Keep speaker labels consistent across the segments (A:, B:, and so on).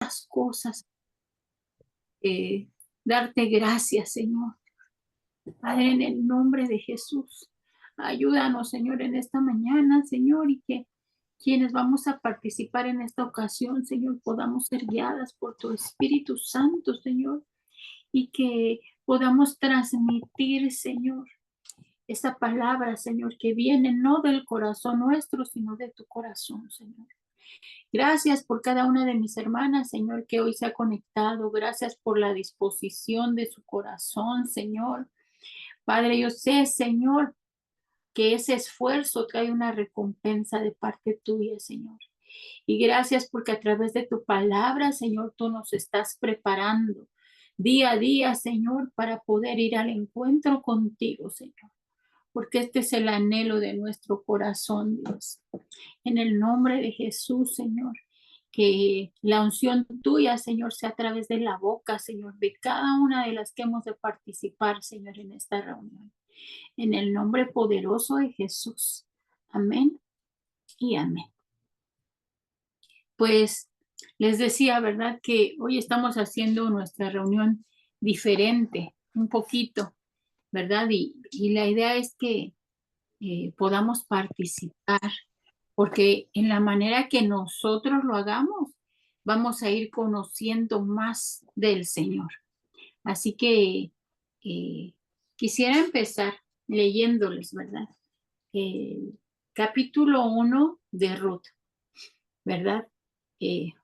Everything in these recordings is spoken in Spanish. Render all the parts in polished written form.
A: las cosas. Darte gracias, Señor. Padre, en el nombre de Jesús, ayúdanos, Señor, en esta mañana, Señor, y que quienes vamos a participar en esta ocasión, Señor, podamos ser guiadas por tu Espíritu Santo, Señor, y que podamos transmitir, Señor, esa palabra, Señor, que viene no del corazón nuestro, sino de tu corazón, Señor. Gracias por cada una de mis hermanas, Señor, que hoy se ha conectado. Gracias por la disposición de su corazón, Señor. Padre, yo sé, Señor, que ese esfuerzo trae una recompensa de parte tuya, Señor. Y gracias porque a través de tu palabra, Señor, tú nos estás preparando día a día, Señor, para poder ir al encuentro contigo, Señor. Porque este es el anhelo de nuestro corazón, Dios. En el nombre de Jesús, Señor, que la unción tuya, Señor, sea a través de la boca, Señor, de cada una de las que hemos de participar, Señor, en esta reunión. En el nombre poderoso de Jesús. Amén y amén. Pues les decía, ¿verdad? Que hoy estamos haciendo nuestra reunión diferente, un poquito, ¿verdad? Y la idea es que podamos participar, porque en la manera que nosotros lo hagamos, vamos a ir conociendo más del Señor. Así que quisiera empezar leyéndoles, ¿verdad? El capítulo 1 de Ruth, ¿verdad?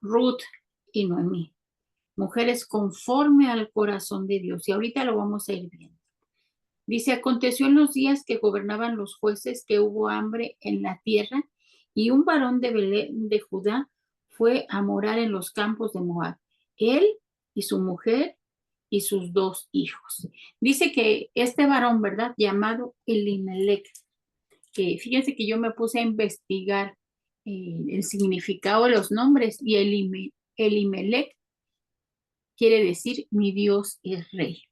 A: Ruth y Noemí, mujeres conforme al corazón de Dios. Y ahorita lo vamos a ir viendo. Dice, aconteció en los días que gobernaban los jueces que hubo hambre en la tierra y un varón de Belén de Judá fue a morar en los campos de Moab. Él y su mujer y sus 2 hijos. Dice que este varón, ¿verdad? Llamado Elimelech, que fíjense que yo me puse a investigar el significado de los nombres y Elimelech quiere decir mi Dios es rey.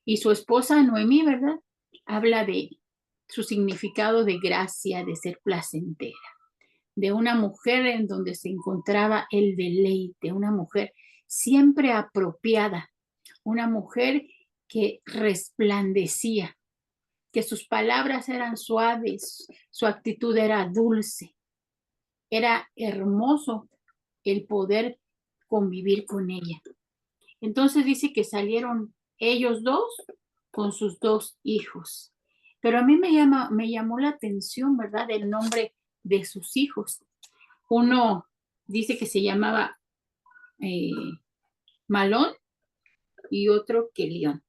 A: Y su esposa Noemí, ¿verdad? Habla de su significado de gracia, de ser placentera, de una mujer en donde se encontraba el deleite, una mujer siempre apropiada, una mujer que resplandecía, que sus palabras eran suaves, su actitud era dulce, era hermoso el poder convivir con ella. Entonces dice que salieron ellos 2 con sus 2 hijos. Pero a mí me llamó la atención, ¿verdad? El nombre de sus hijos. Uno dice que se llamaba eh, Malón y otro Kelión.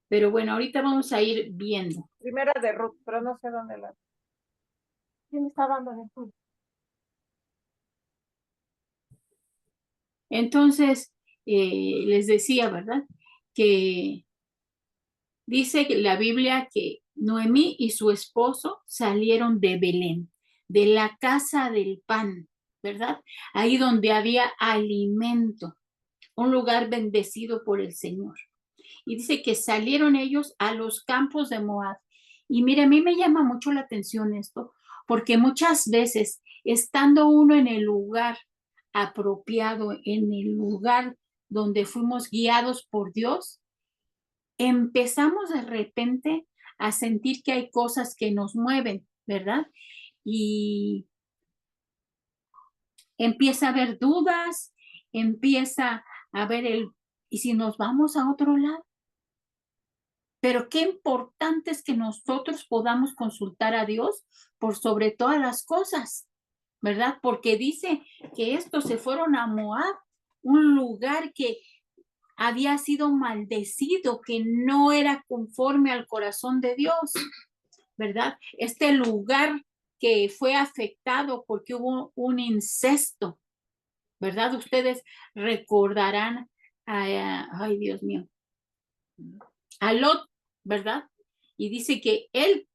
A: Pero bueno, ahorita vamos a ir viendo.
B: Primera de Ruth, pero no sé dónde la. ¿Quién está dando de Ruth?
A: Entonces, les decía, ¿verdad? Que dice la Biblia que Noemí y su esposo salieron de Belén, de la casa del pan, ¿verdad? Ahí donde había alimento, un lugar bendecido por el Señor. Y dice que salieron ellos a los campos de Moab. Y mire, a mí me llama mucho la atención esto, porque muchas veces, estando uno en el lugar apropiado, en el lugar donde fuimos guiados por Dios, empezamos de repente a sentir que hay cosas que nos mueven, ¿verdad? Y empieza a haber dudas, empieza a haber ¿y si nos vamos a otro lado? Pero qué importante es que nosotros podamos consultar a Dios por sobre todas las cosas, ¿verdad? Porque dice que estos se fueron a Moab, un lugar que había sido maldecido, que no era conforme al corazón de Dios, ¿verdad? Este lugar que fue afectado porque hubo un incesto, ¿verdad? Ustedes recordarán ay Dios mío, a Lot, ¿verdad? Y dice que él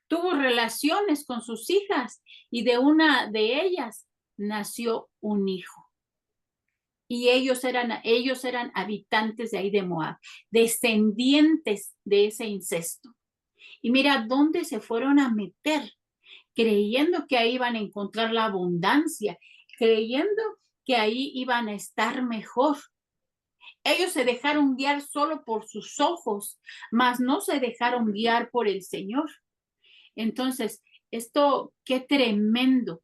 A: tuvo relaciones con sus hijas y de una de ellas nació un hijo. Y ellos eran habitantes de ahí de Moab, descendientes de ese incesto. Y mira dónde se fueron a meter, creyendo que ahí iban a encontrar la abundancia, creyendo que ahí iban a estar mejor. Ellos se dejaron guiar solo por sus ojos, mas no se dejaron guiar por el Señor. Entonces, esto, qué tremendo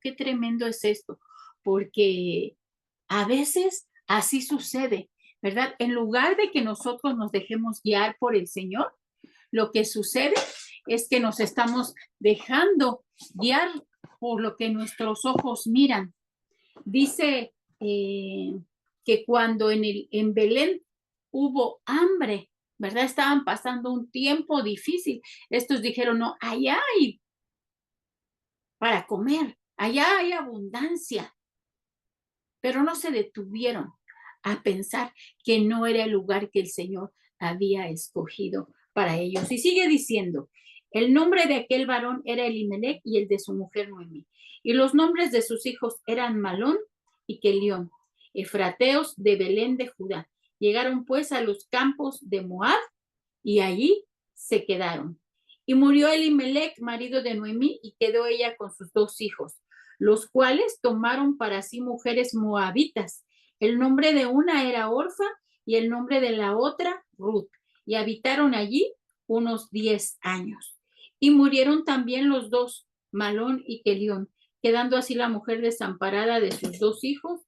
A: es esto, porque a veces así sucede, ¿verdad? En lugar de que nosotros nos dejemos guiar por el Señor, lo que sucede es que nos estamos dejando guiar por lo que nuestros ojos miran. Dice que cuando en Belén hubo hambre, ¿verdad? Estaban pasando un tiempo difícil. Estos dijeron, no, allá hay para comer, allá hay abundancia. Pero no se detuvieron a pensar que no era el lugar que el Señor había escogido para ellos. Y sigue diciendo, el nombre de aquel varón era Elimelech y el de su mujer Noemí. Y los nombres de sus hijos eran Malón y Kelión, efrateos de Belén de Judá. Llegaron pues a los campos de Moab y allí se quedaron. Y murió Elimelech, marido de Noemí, y quedó ella con sus 2 hijos, los cuales tomaron para sí mujeres moabitas. El nombre de una era Orfa y el nombre de la otra Ruth, y habitaron allí unos 10 años. Y murieron también los 2, Malón y Kelión, quedando así la mujer desamparada de sus 2 hijos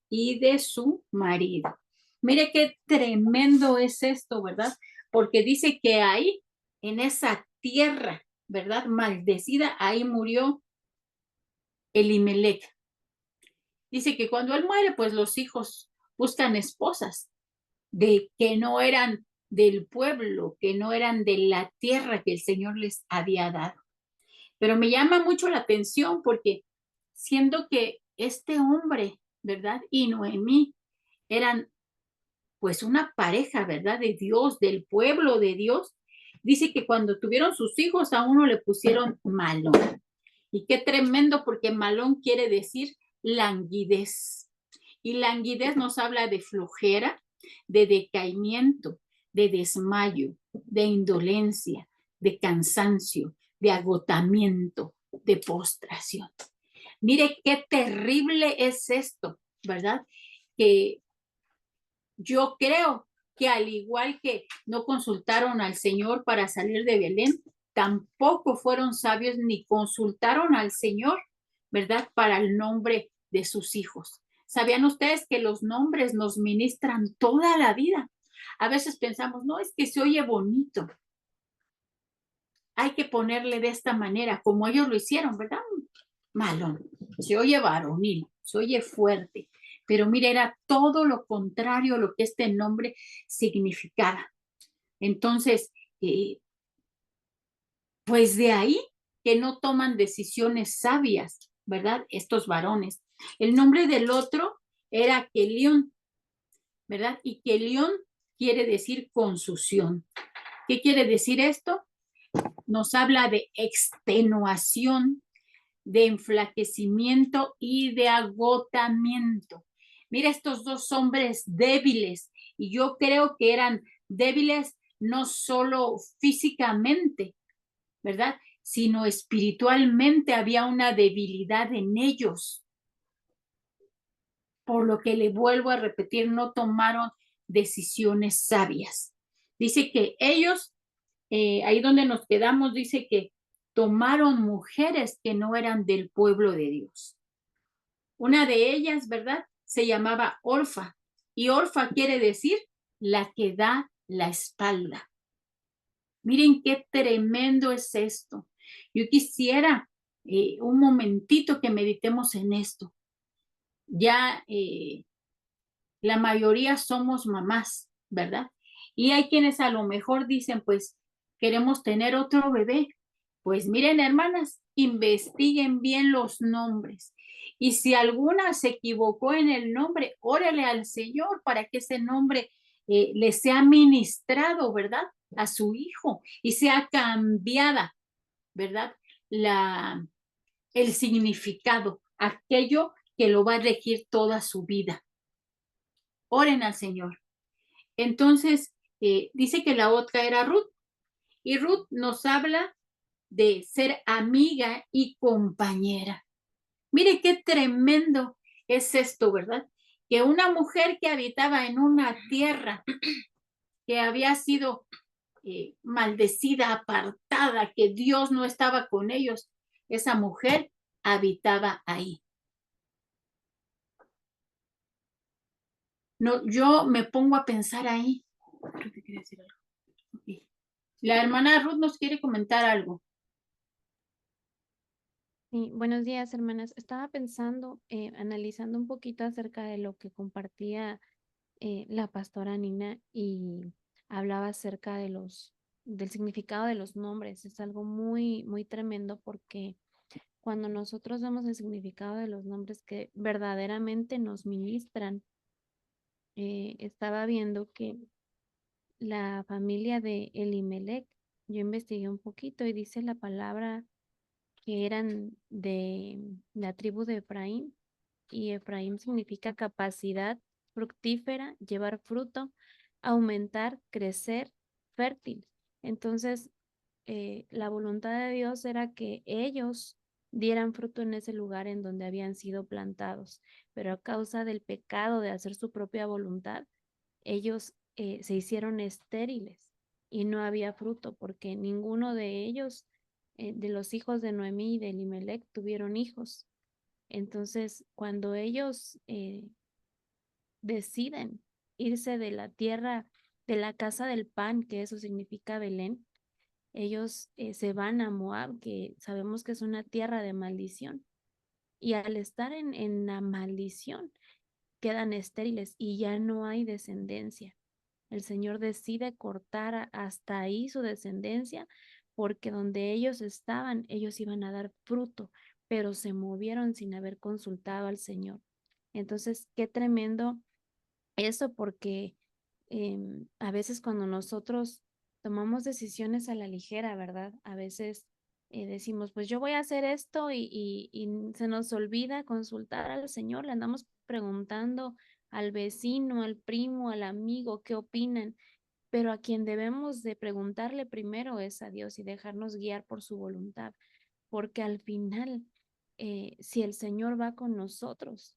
A: y de su marido. Mire qué tremendo es esto, ¿verdad? Porque dice que ahí, en esa tierra, ¿verdad? Maldecida, ahí murió Elimelech. Dice que cuando él muere, pues los hijos buscan esposas de que no eran del pueblo, que no eran de la tierra que el Señor les había dado. Pero me llama mucho la atención porque siendo que este hombre, ¿verdad? Y Noemí eran pues una pareja, ¿verdad? De Dios, del pueblo de Dios. Dice que cuando tuvieron sus hijos a uno le pusieron Malón. Y qué tremendo porque Malón quiere decir languidez. Y languidez nos habla de flojera, de decaimiento, de desmayo, de indolencia, de cansancio, de agotamiento, de postración. Mire qué terrible es esto, ¿verdad? Que yo creo que al igual que no consultaron al Señor para salir de Belén, tampoco fueron sabios ni consultaron al Señor, ¿verdad? Para el nombre de sus hijos. ¿Sabían ustedes que los nombres nos ministran toda la vida? A veces pensamos, no, es que se oye bonito. Hay que ponerle de esta manera, como ellos lo hicieron, ¿verdad? Malón. Se oye varonil, se oye fuerte. Pero mire, era todo lo contrario a lo que este nombre significaba. Entonces, pues de ahí que no toman decisiones sabias, ¿verdad? Estos varones. El nombre del otro era Kelión, ¿verdad? Y Kelión quiere decir consución. ¿Qué quiere decir esto? Nos habla de extenuación, de enflaquecimiento y de agotamiento. Mira estos 2 hombres débiles, y yo creo que eran débiles no solo físicamente, ¿verdad? Sino espiritualmente había una debilidad en ellos. Por lo que le vuelvo a repetir, no tomaron decisiones sabias. Dice que ellos, ahí donde nos quedamos, dice que tomaron mujeres que no eran del pueblo de Dios. Una de ellas, ¿verdad? Se llamaba Orfa. Y Orfa quiere decir la que da la espalda. Miren qué tremendo es esto. Yo quisiera un momentito que meditemos en esto. Ya la mayoría somos mamás, ¿verdad? Y hay quienes a lo mejor dicen, pues, queremos tener otro bebé. Pues miren, hermanas, investiguen bien los nombres. Y si alguna se equivocó en el nombre, órale al Señor para que ese nombre le sea ministrado, ¿verdad? A su hijo y sea cambiada, ¿verdad? El significado, aquello que lo va a regir toda su vida. Oren al Señor. Entonces, dice que la otra era Ruth. Y Ruth nos habla de ser amiga y compañera. Mire qué tremendo es esto, ¿verdad? que una mujer que habitaba en una tierra que había sido maldecida, apartada, que Dios no estaba con ellos, esa mujer habitaba ahí. No, yo me pongo a pensar ahí. Creo que quería decir algo. Okay. La hermana Ruth nos quiere comentar algo.
C: Sí, buenos días, hermanas. Estaba pensando, analizando un poquito acerca de lo que compartía la pastora Nina y hablaba acerca de del significado de los nombres. Es algo muy, muy tremendo porque cuando nosotros vemos el significado de los nombres que verdaderamente nos ministran, estaba viendo que la familia de Elimelech, yo investigué un poquito y dice la palabra que eran de la tribu de Efraín, y Efraín significa capacidad fructífera, llevar fruto, aumentar, crecer, fértil. Entonces, la voluntad de Dios era que ellos dieran fruto en ese lugar en donde habían sido plantados, pero a causa del pecado de hacer su propia voluntad, ellos se hicieron estériles y no había fruto porque ninguno de ellos, de los hijos de Noemí y de Elimelech, tuvieron hijos. Entonces, cuando ellos deciden irse de la tierra, de la casa del pan, que eso significa Belén, ellos se van a Moab, que sabemos que es una tierra de maldición. Y al estar en la maldición, quedan estériles y ya no hay descendencia. El Señor decide cortar hasta ahí su descendencia, porque donde ellos estaban, ellos iban a dar fruto, pero se movieron sin haber consultado al Señor. Entonces, qué tremendo eso, porque a veces cuando nosotros tomamos decisiones a la ligera, ¿verdad? A veces decimos, pues yo voy a hacer esto y se nos olvida consultar al Señor, le andamos preguntando al vecino, al primo, al amigo, qué opinan, pero a quien debemos de preguntarle primero es a Dios y dejarnos guiar por su voluntad, porque al final, si el Señor va con nosotros,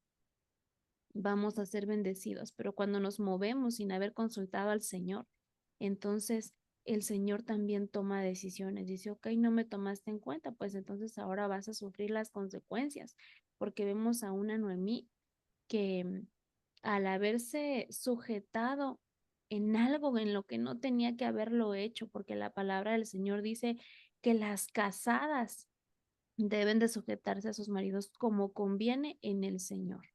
C: vamos a ser bendecidos, pero cuando nos movemos sin haber consultado al Señor, entonces el Señor también toma decisiones. Dice, ok, no me tomaste en cuenta, pues entonces ahora vas a sufrir las consecuencias, porque vemos a una Noemí que al haberse sujetado en algo en lo que no tenía que haberlo hecho, porque la palabra del Señor dice que las casadas deben de sujetarse a sus maridos como conviene en el Señor,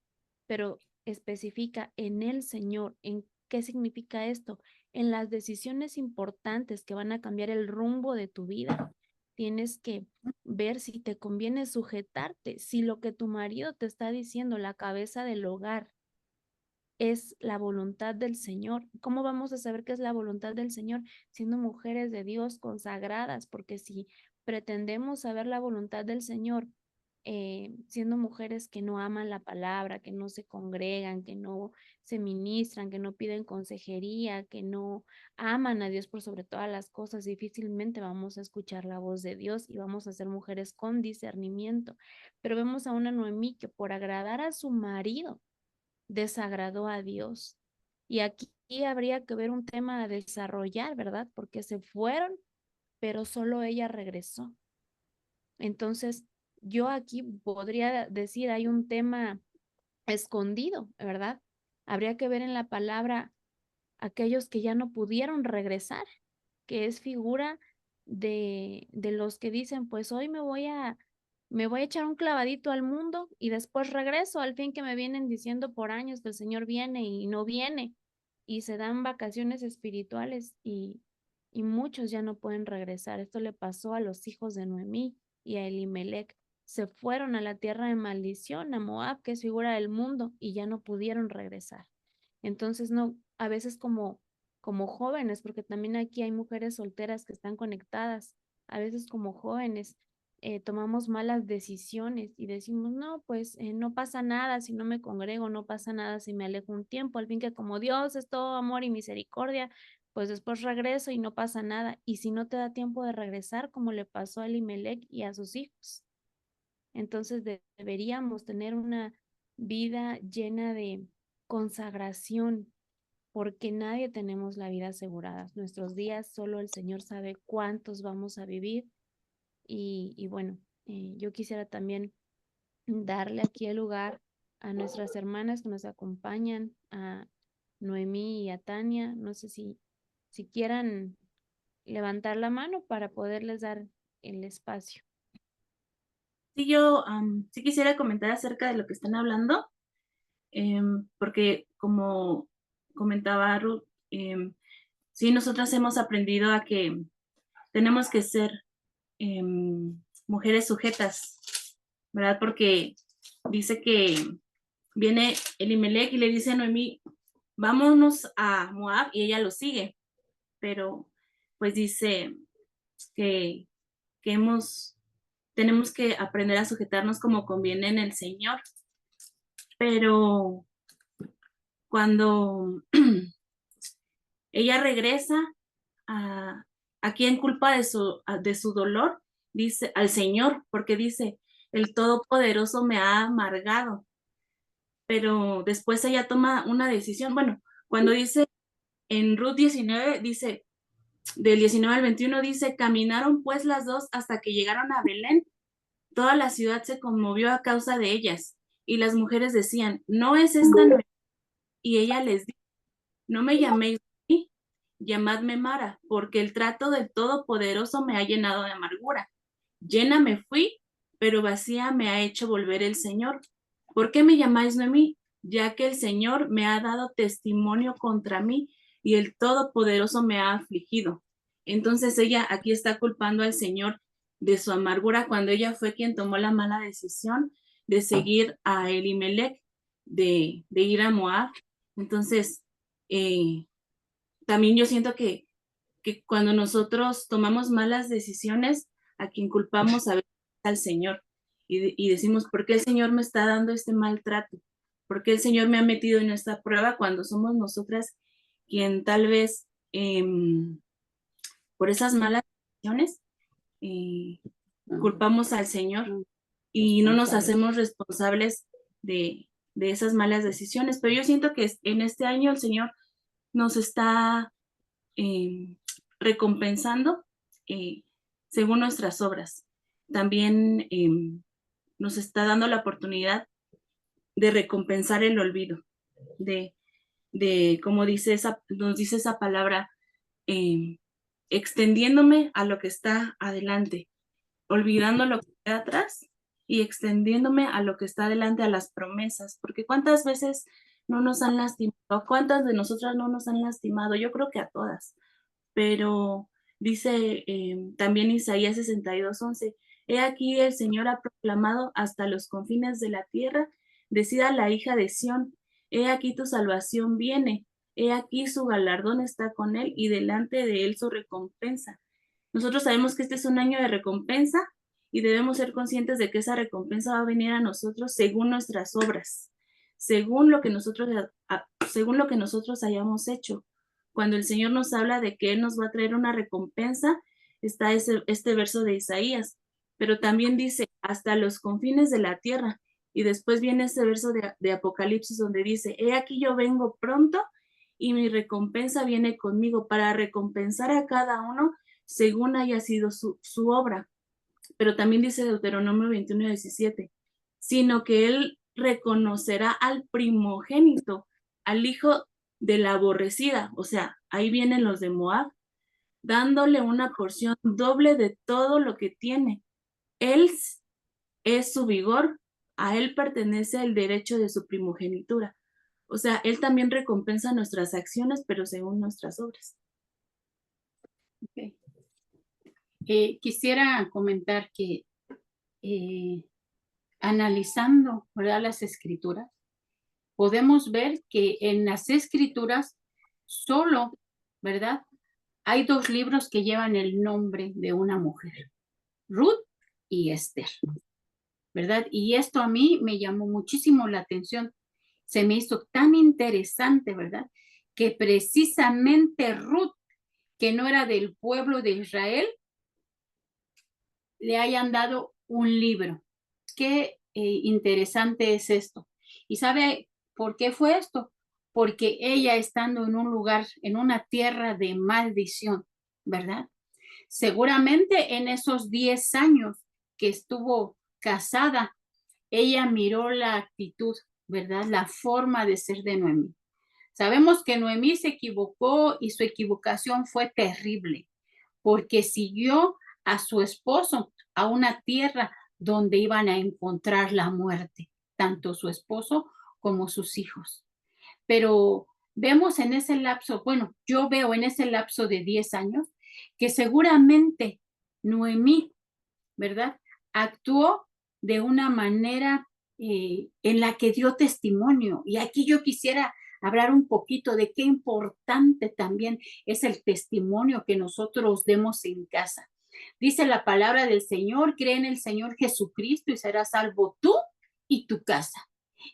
C: pero especifica en el Señor. ¿En qué significa esto? En las decisiones importantes que van a cambiar el rumbo de tu vida, tienes que ver si te conviene sujetarte, si lo que tu marido te está diciendo, la cabeza del hogar, es la voluntad del Señor. ¿Cómo vamos a saber qué es la voluntad del Señor? Siendo mujeres de Dios consagradas, porque si pretendemos saber la voluntad del Señor, siendo mujeres que no aman la palabra, que no se congregan, que no se ministran, que no piden consejería, que no aman a Dios por sobre todas las cosas, difícilmente vamos a escuchar la voz de Dios y vamos a ser mujeres con discernimiento. Pero vemos a una Noemí que por agradar a su marido, desagradó a Dios. Y aquí habría que ver un tema a desarrollar, ¿verdad? Porque se fueron, pero solo ella regresó. Entonces, yo aquí podría decir, hay un tema escondido, ¿verdad? Habría que ver en la palabra aquellos que ya no pudieron regresar, que es figura de los que dicen, pues hoy me voy a echar un clavadito al mundo y después regreso, al fin que me vienen diciendo por años que el Señor viene y no viene, y se dan vacaciones espirituales y muchos ya no pueden regresar. Esto le pasó a los hijos de Noemí y a Elimelech. Se fueron a la tierra de maldición, a Moab, que es figura del mundo, y ya no pudieron regresar. Entonces, no, a veces como jóvenes, porque también aquí hay mujeres solteras que están conectadas, a veces como jóvenes tomamos malas decisiones y decimos, no, pues no pasa nada si no me congrego, no pasa nada si me alejo un tiempo, al fin que como Dios es todo amor y misericordia, pues después regreso y no pasa nada. Y si no te da tiempo de regresar, como le pasó a Elimelech y a sus hijos. Entonces deberíamos tener una vida llena consagración, porque nadie tenemos la vida asegurada. Nuestros días solo el Señor sabe cuántos vamos a vivir. Y bueno, yo quisiera también darle aquí el lugar a nuestras hermanas que nos acompañan, a Noemí y a Tania. No sé si quieran levantar la mano para poderles dar el espacio.
D: Sí, yo sí quisiera comentar acerca de lo que están hablando, porque como comentaba Ruth, sí, nosotras hemos aprendido a que tenemos que ser mujeres sujetas, ¿verdad? Porque dice que viene Elimelech y le dice a Noemí, vámonos a Moab, y ella lo sigue, pero pues dice que tenemos que aprender a sujetarnos como conviene en el Señor. Pero cuando ella regresa, a quien culpa de su dolor, dice al Señor, porque dice, el Todopoderoso me ha amargado. Pero después ella toma una decisión. Bueno, cuando dice en Ruth 19, dice, del 19 al 21, dice, caminaron pues las dos hasta que llegaron a Belén. Toda la ciudad se conmovió a causa de ellas, y las mujeres decían, ¿no es esta Noemí? Y ella les dijo, no me llaméis Noemí, llamadme Mara, porque el trato del Todopoderoso me ha llenado de amargura. Llena me fui, pero vacía me ha hecho volver el Señor. ¿Por qué me llamáis Noemí? Ya que el Señor me ha dado testimonio contra mí y el Todopoderoso me ha afligido. Entonces ella aquí está culpando al Señor de su amargura cuando ella fue quien tomó la mala decisión de seguir a Elimelech, de ir a Moab. Entonces, también yo siento que cuando nosotros tomamos malas decisiones, a quien culpamos a veces al Señor y decimos, ¿por qué el Señor me está dando este maltrato? ¿Por qué el Señor me ha metido en esta prueba cuando somos nosotras quien tal vez por esas malas decisiones culpamos al Señor y no nos hacemos responsables de esas malas decisiones? Pero yo siento que en este año el Señor nos está recompensando según nuestras obras. También nos está dando la oportunidad de recompensar el olvido, como nos dice esa palabra, extendiéndome a lo que está adelante, olvidando lo que queda atrás y extendiéndome a lo que está adelante, a las promesas, porque cuántas veces no nos han lastimado, cuántas de nosotras no nos han lastimado, yo creo que a todas, pero dice también Isaías 62:11, he aquí el Señor ha proclamado hasta los confines de la tierra, decida la hija de Sión, he aquí tu salvación viene, he aquí su galardón está con él y delante de él su recompensa. Nosotros sabemos que este es un año de recompensa y debemos ser conscientes de que esa recompensa va a venir a nosotros según nuestras obras, según lo que nosotros hayamos hecho. Cuando el Señor nos habla de que Él nos va a traer una recompensa, está este verso de Isaías, pero también dice, hasta los confines de la tierra. Y después viene ese verso de Apocalipsis donde dice, he aquí yo vengo pronto y mi recompensa viene conmigo para recompensar a cada uno según haya sido su obra. Pero también dice Deuteronomio 21:17, sino que Él reconocerá al primogénito, al hijo de la aborrecida, o sea, ahí vienen los de Moab, dándole una porción doble de todo lo que tiene. Él es su vigor, a él pertenece el derecho de su primogenitura. O sea, él también recompensa nuestras acciones, pero según nuestras obras.
A: Okay. Quisiera comentar que analizando, ¿verdad?, las escrituras, podemos ver que en las escrituras solo, ¿verdad?, hay 2 libros que llevan el nombre de una mujer, Ruth y Esther, ¿verdad? Y esto a mí me llamó muchísimo la atención. Se me hizo tan interesante, ¿verdad?, que precisamente Ruth, que no era del pueblo de Israel, le hayan dado un libro. Qué interesante es esto. ¿Y sabe por qué fue esto? porque ella estando en un lugar, en una tierra de maldición, ¿verdad? Seguramente en esos 10 años que estuvo casada, ella miró la actitud, ¿verdad? La forma de ser de Noemí. Sabemos que Noemí se equivocó y su equivocación fue terrible, porque siguió a su esposo a una tierra donde iban a encontrar la muerte, tanto su esposo como sus hijos. Pero vemos en ese lapso, bueno, yo veo en ese lapso de 10 años que seguramente Noemí, ¿verdad? Actuó de una manera en la que dio testimonio. Y aquí yo quisiera hablar un poquito de qué importante también es el testimonio que nosotros demos en casa. Dice la palabra del Señor, cree en el Señor Jesucristo y serás salvo tú y tu casa.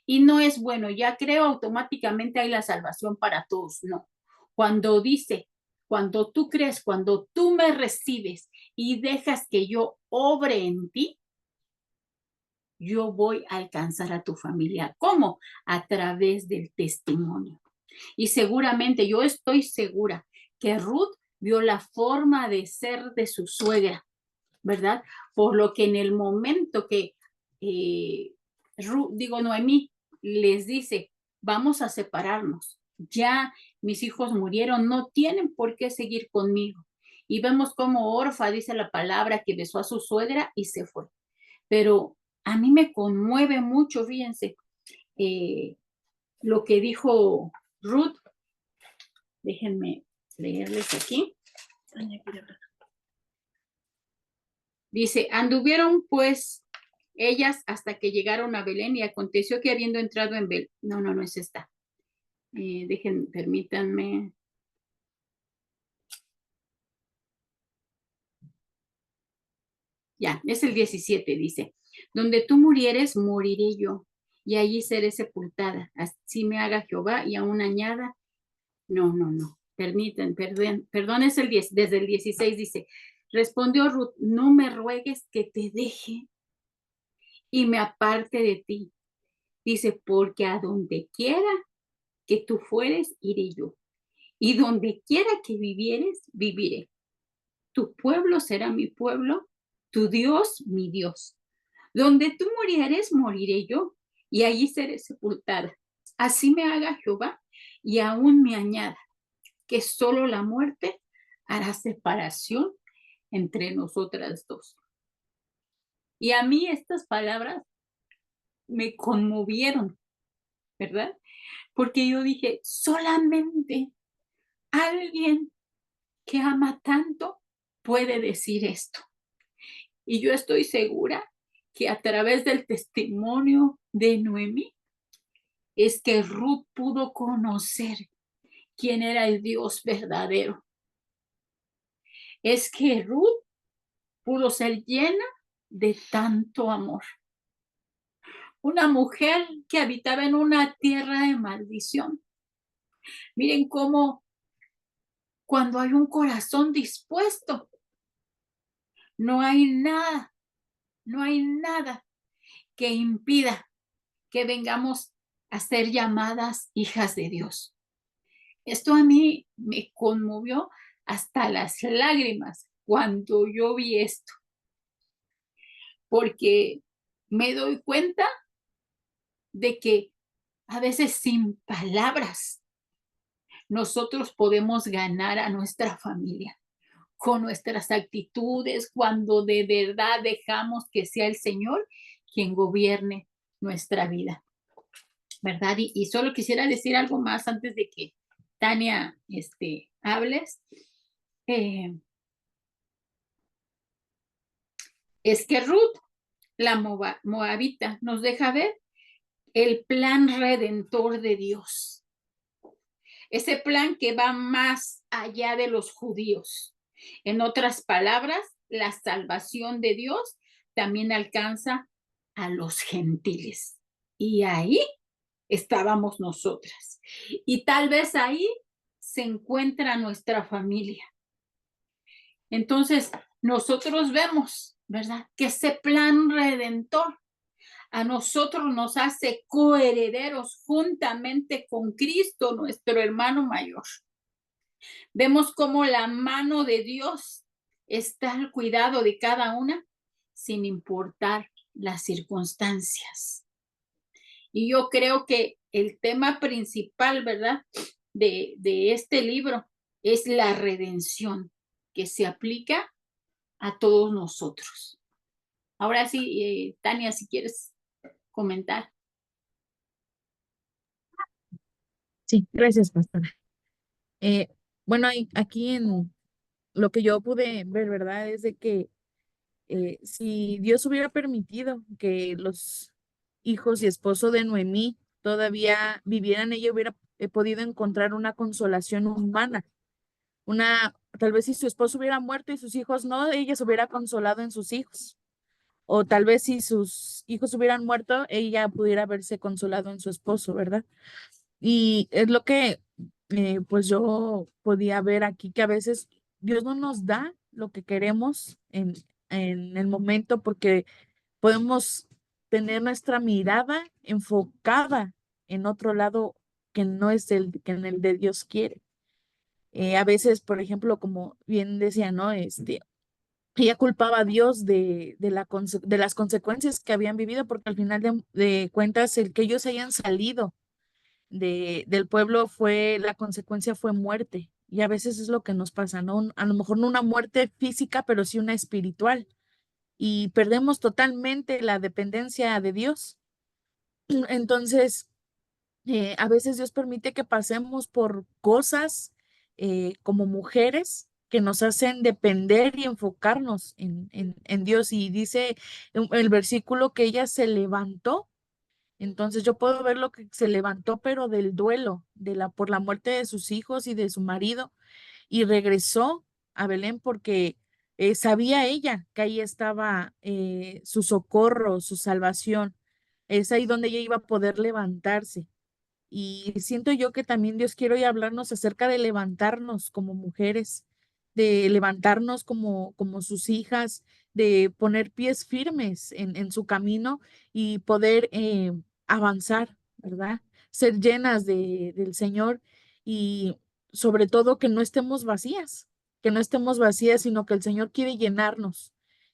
A: Y no es bueno, ya creo automáticamente hay la salvación para todos, no. Cuando dice, cuando tú crees, cuando tú me recibes y dejas que yo obre en ti, yo voy a alcanzar a tu familia. ¿Cómo? A través del testimonio. Y seguramente, yo estoy segura que Ruth vio la forma de ser de su suegra, ¿verdad? Por lo que en el momento que Noemí les dice, vamos a separarnos, ya mis hijos murieron, no tienen por qué seguir conmigo. Y vemos como Orfa dice la palabra que besó a su suegra y se fue. Pero a mí me conmueve mucho, fíjense, lo que dijo Ruth. Déjenme leerles aquí. Dice, anduvieron pues ellas hasta que llegaron a Belén y aconteció que habiendo entrado en Belén, no es esta. Permítanme. Ya, es el 17, dice, donde tú murieres, moriré yo, y allí seré sepultada. Así me haga Jehová y aún añada. No. Perdón, es el 10, desde el 16 dice, respondió Ruth, no me ruegues que te deje y me aparte de ti. Dice, porque a donde quiera que tú fueres, iré yo. Y donde quiera que vivieres, viviré. Tu pueblo será mi pueblo, tu Dios, mi Dios. Donde tú murieres, moriré yo, y allí seré sepultada. Así me haga Jehová, y aún me añada, que solo la muerte hará separación entre nosotras dos. Y a mí estas palabras me conmovieron, ¿verdad? Porque yo dije, solamente alguien que ama tanto puede decir esto. Y yo estoy segura que a través del testimonio de Noemí es que Ruth pudo conocer quién era el Dios verdadero. Es que Ruth pudo ser llena de tanto amor. Una mujer que habitaba en una tierra de maldición. Miren cómo cuando hay un corazón dispuesto, no hay nada que impida que vengamos a ser llamadas hijas de Dios. Esto a mí me conmovió hasta las lágrimas cuando yo vi esto, porque me doy cuenta de que a veces sin palabras nosotros podemos ganar a nuestra familia con nuestras actitudes, cuando de verdad dejamos que sea el Señor quien gobierne nuestra vida, ¿verdad? Y solo quisiera decir algo más antes de que Tania hables. Es que Ruth, la moabita, nos deja ver el plan redentor de Dios. Ese plan que va más allá de los judíos. En otras palabras, la salvación de Dios también alcanza a los gentiles. Y ahí estábamos nosotras. Y tal vez ahí se encuentra nuestra familia. Entonces, nosotros vemos, ¿verdad? Que ese plan redentor a nosotros nos hace coherederos juntamente con Cristo, nuestro hermano mayor. Vemos cómo la mano de Dios está al cuidado de cada una, sin importar las circunstancias. Y yo creo que el tema principal, ¿verdad?, de este libro es la redención que se aplica a todos nosotros. Ahora sí, Tania, si quieres comentar.
E: Sí, gracias, pastora. Bueno, aquí en lo que yo pude ver, ¿verdad? Es de que si Dios hubiera permitido que los hijos y esposo de Noemí todavía vivieran, ella hubiera podido encontrar una consolación humana. Tal vez si su esposo hubiera muerto y sus hijos no, ella se hubiera consolado en sus hijos. O tal vez si sus hijos hubieran muerto, ella pudiera haberse consolado en su esposo, ¿verdad? Y es lo que pues yo podía ver aquí, que a veces Dios no nos da lo que queremos en el momento porque podemos tener nuestra mirada enfocada en otro lado que no es el que en el de Dios quiere. A veces, por ejemplo, como bien decía, ¿no? Ella culpaba a Dios de las consecuencias que habían vivido, porque al final de cuentas, el que ellos hayan salido del pueblo la consecuencia fue muerte. Y a veces es lo que nos pasa, ¿no? A lo mejor no una muerte física, pero sí una espiritual. Y perdemos totalmente la dependencia de Dios. Entonces, a veces Dios permite que pasemos por cosas como mujeres que nos hacen depender y enfocarnos en Dios. Y dice el versículo que ella se levantó. Entonces yo puedo ver lo que se levantó, pero del duelo, por la muerte de sus hijos y de su marido, y regresó a Belén porque sabía ella que ahí estaba su socorro, su salvación. Es ahí donde ella iba a poder levantarse. Y siento yo que también Dios quiere hoy hablarnos acerca de levantarnos como mujeres, de levantarnos como sus hijas, de poner pies firmes en su camino y poder avanzar, ¿verdad? Ser llenas del Señor y sobre todo que no estemos vacías, que no estemos vacías, sino que el Señor quiere llenarnos,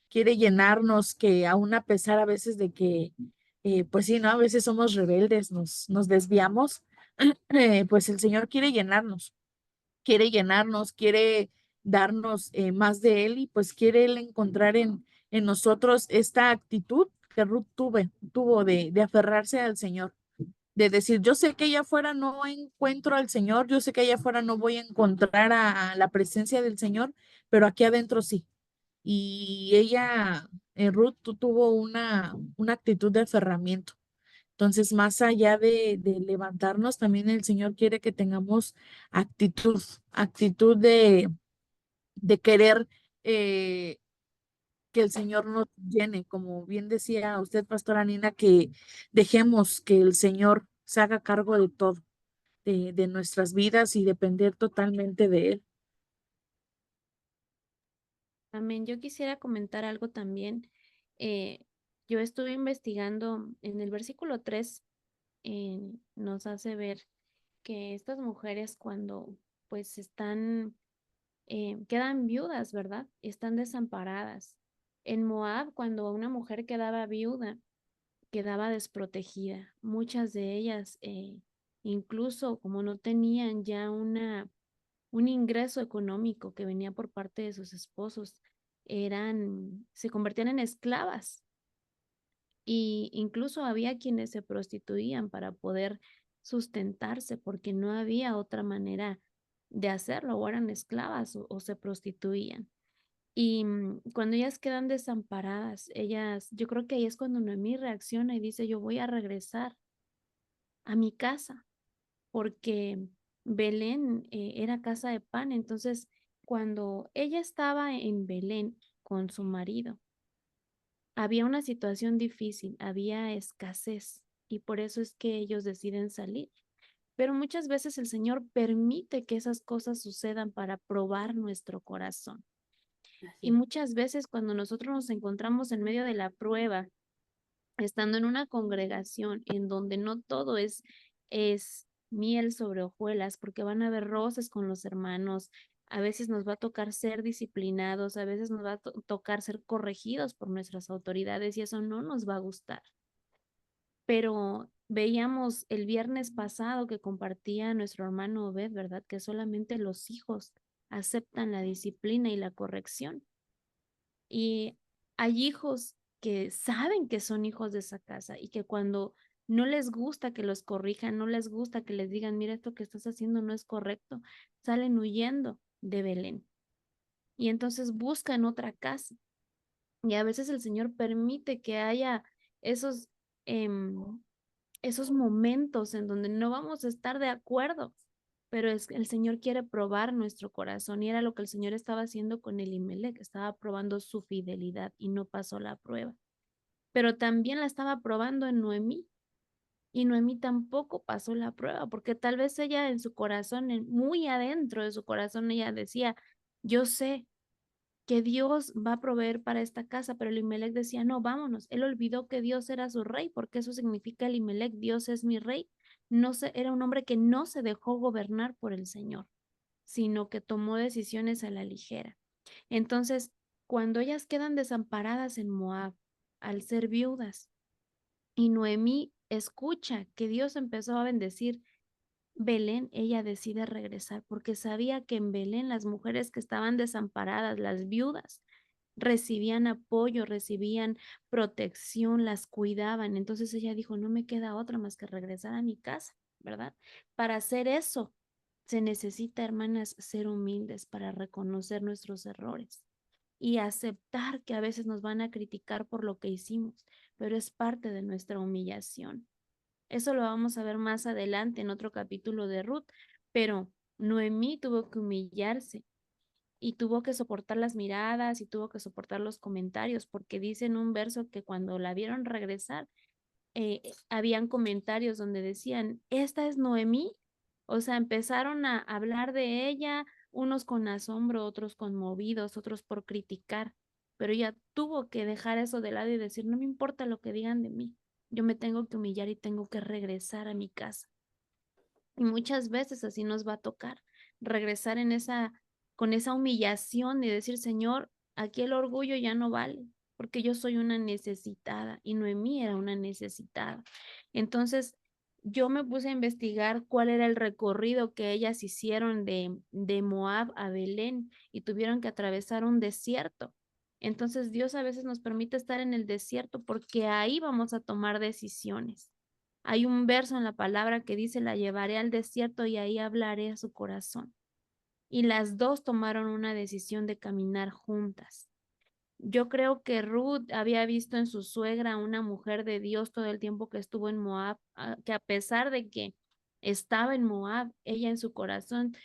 E: que aún a pesar a veces de que pues sí, ¿no? A veces somos rebeldes, nos desviamos, pues el Señor quiere darnos más de Él y pues quiere Él encontrar en nosotros esta actitud que Ruth tuvo de aferrarse al Señor, de decir, yo sé que allá afuera no encuentro al Señor, yo sé que allá afuera no voy a encontrar a la presencia del Señor, pero aquí adentro sí. Y ella, Ruth, tuvo una actitud de aferramiento. Entonces, más allá de levantarnos, también el Señor quiere que tengamos actitud de querer que el Señor nos llene, como bien decía usted, Pastora Nina, que dejemos que el Señor se haga cargo de todo, de nuestras vidas y depender totalmente de Él.
C: Amén. Yo quisiera comentar algo también. Eh, yo estuve investigando en el versículo 3, nos hace ver que estas mujeres cuando pues quedan viudas, ¿verdad? Están desamparadas. En Moab, cuando una mujer quedaba viuda, quedaba desprotegida. Muchas de ellas, incluso como no tenían ya un ingreso económico que venía por parte de sus esposos, se convertían en esclavas. Y incluso había quienes se prostituían para poder sustentarse porque no había otra manera de hacerlo, o eran esclavas o se prostituían. Y cuando ellas quedan desamparadas, yo creo que ahí es cuando Noemí reacciona y dice, yo voy a regresar a mi casa, porque Belén era casa de pan. Entonces, cuando ella estaba en Belén con su marido, había una situación difícil, había escasez, y por eso es que ellos deciden salir. Pero muchas veces el Señor permite que esas cosas sucedan para probar nuestro corazón. Y muchas veces cuando nosotros nos encontramos en medio de la prueba, estando en una congregación en donde no todo es miel sobre hojuelas, porque van a haber roces con los hermanos, a veces nos va a tocar ser disciplinados, a veces nos va a tocar ser corregidos por nuestras autoridades y eso no nos va a gustar. Pero veíamos el viernes pasado que compartía nuestro hermano Obed, ¿verdad? Que solamente los hijos aceptan la disciplina y la corrección. Y hay hijos que saben que son hijos de esa casa y que cuando no les gusta que los corrijan, no les gusta que les digan, mira, esto que estás haciendo no es correcto, salen huyendo de Belén. Y entonces buscan otra casa. Y a veces el Señor permite que haya esos, esos momentos en donde no vamos a estar de acuerdo, pero el Señor quiere probar nuestro corazón y era lo que el Señor estaba haciendo con Elimelec, estaba probando su fidelidad y no pasó la prueba, pero también la estaba probando en Noemí y Noemí tampoco pasó la prueba porque tal vez ella en su corazón, muy adentro de su corazón, ella decía, yo sé que Dios va a proveer para esta casa, pero Elimelec decía, no, vámonos. Él olvidó que Dios era su rey, porque eso significa Elimelec, Dios es mi rey. No se, era un hombre que no se dejó gobernar por el Señor, sino que tomó decisiones a la ligera. Entonces, cuando ellas quedan desamparadas en Moab, al ser viudas, y Noemí escucha que Dios empezó a bendecir Belén, ella decide regresar porque sabía que en Belén las mujeres que estaban desamparadas, las viudas, recibían apoyo, recibían protección, las cuidaban. Entonces ella dijo, no me queda otra más que regresar a mi casa, ¿verdad? Para hacer eso se necesita, hermanas, ser humildes para reconocer nuestros errores y aceptar que a veces nos van a criticar por lo que hicimos, pero es parte de nuestra humillación. Eso lo vamos a ver más adelante en otro capítulo de Ruth, pero Noemí tuvo que humillarse y tuvo que soportar las miradas y tuvo que soportar los comentarios, porque dice en un verso que cuando la vieron regresar, habían comentarios donde decían, esta es Noemí. O sea, empezaron a hablar de ella, unos con asombro, otros conmovidos, otros por criticar, pero ella tuvo que dejar eso de lado y decir, no me importa lo que digan de mí, yo me tengo que humillar y tengo que regresar a mi casa. Y muchas veces así nos va a tocar regresar con esa humillación y decir, Señor, aquí el orgullo ya no vale, porque yo soy una necesitada y Noemí era una necesitada. Entonces, yo me puse a investigar cuál era el recorrido que ellas hicieron de Moab a Belén y tuvieron que atravesar un desierto. Entonces, Dios a veces nos permite estar en el desierto porque ahí vamos a tomar decisiones. Hay un verso en la palabra que dice, la llevaré al desierto y ahí hablaré a su corazón. Y las dos tomaron una decisión de caminar juntas. Yo creo que Ruth había visto en su suegra una mujer de Dios todo el tiempo que estuvo en Moab, que a pesar de que estaba en Moab, ella en su corazón,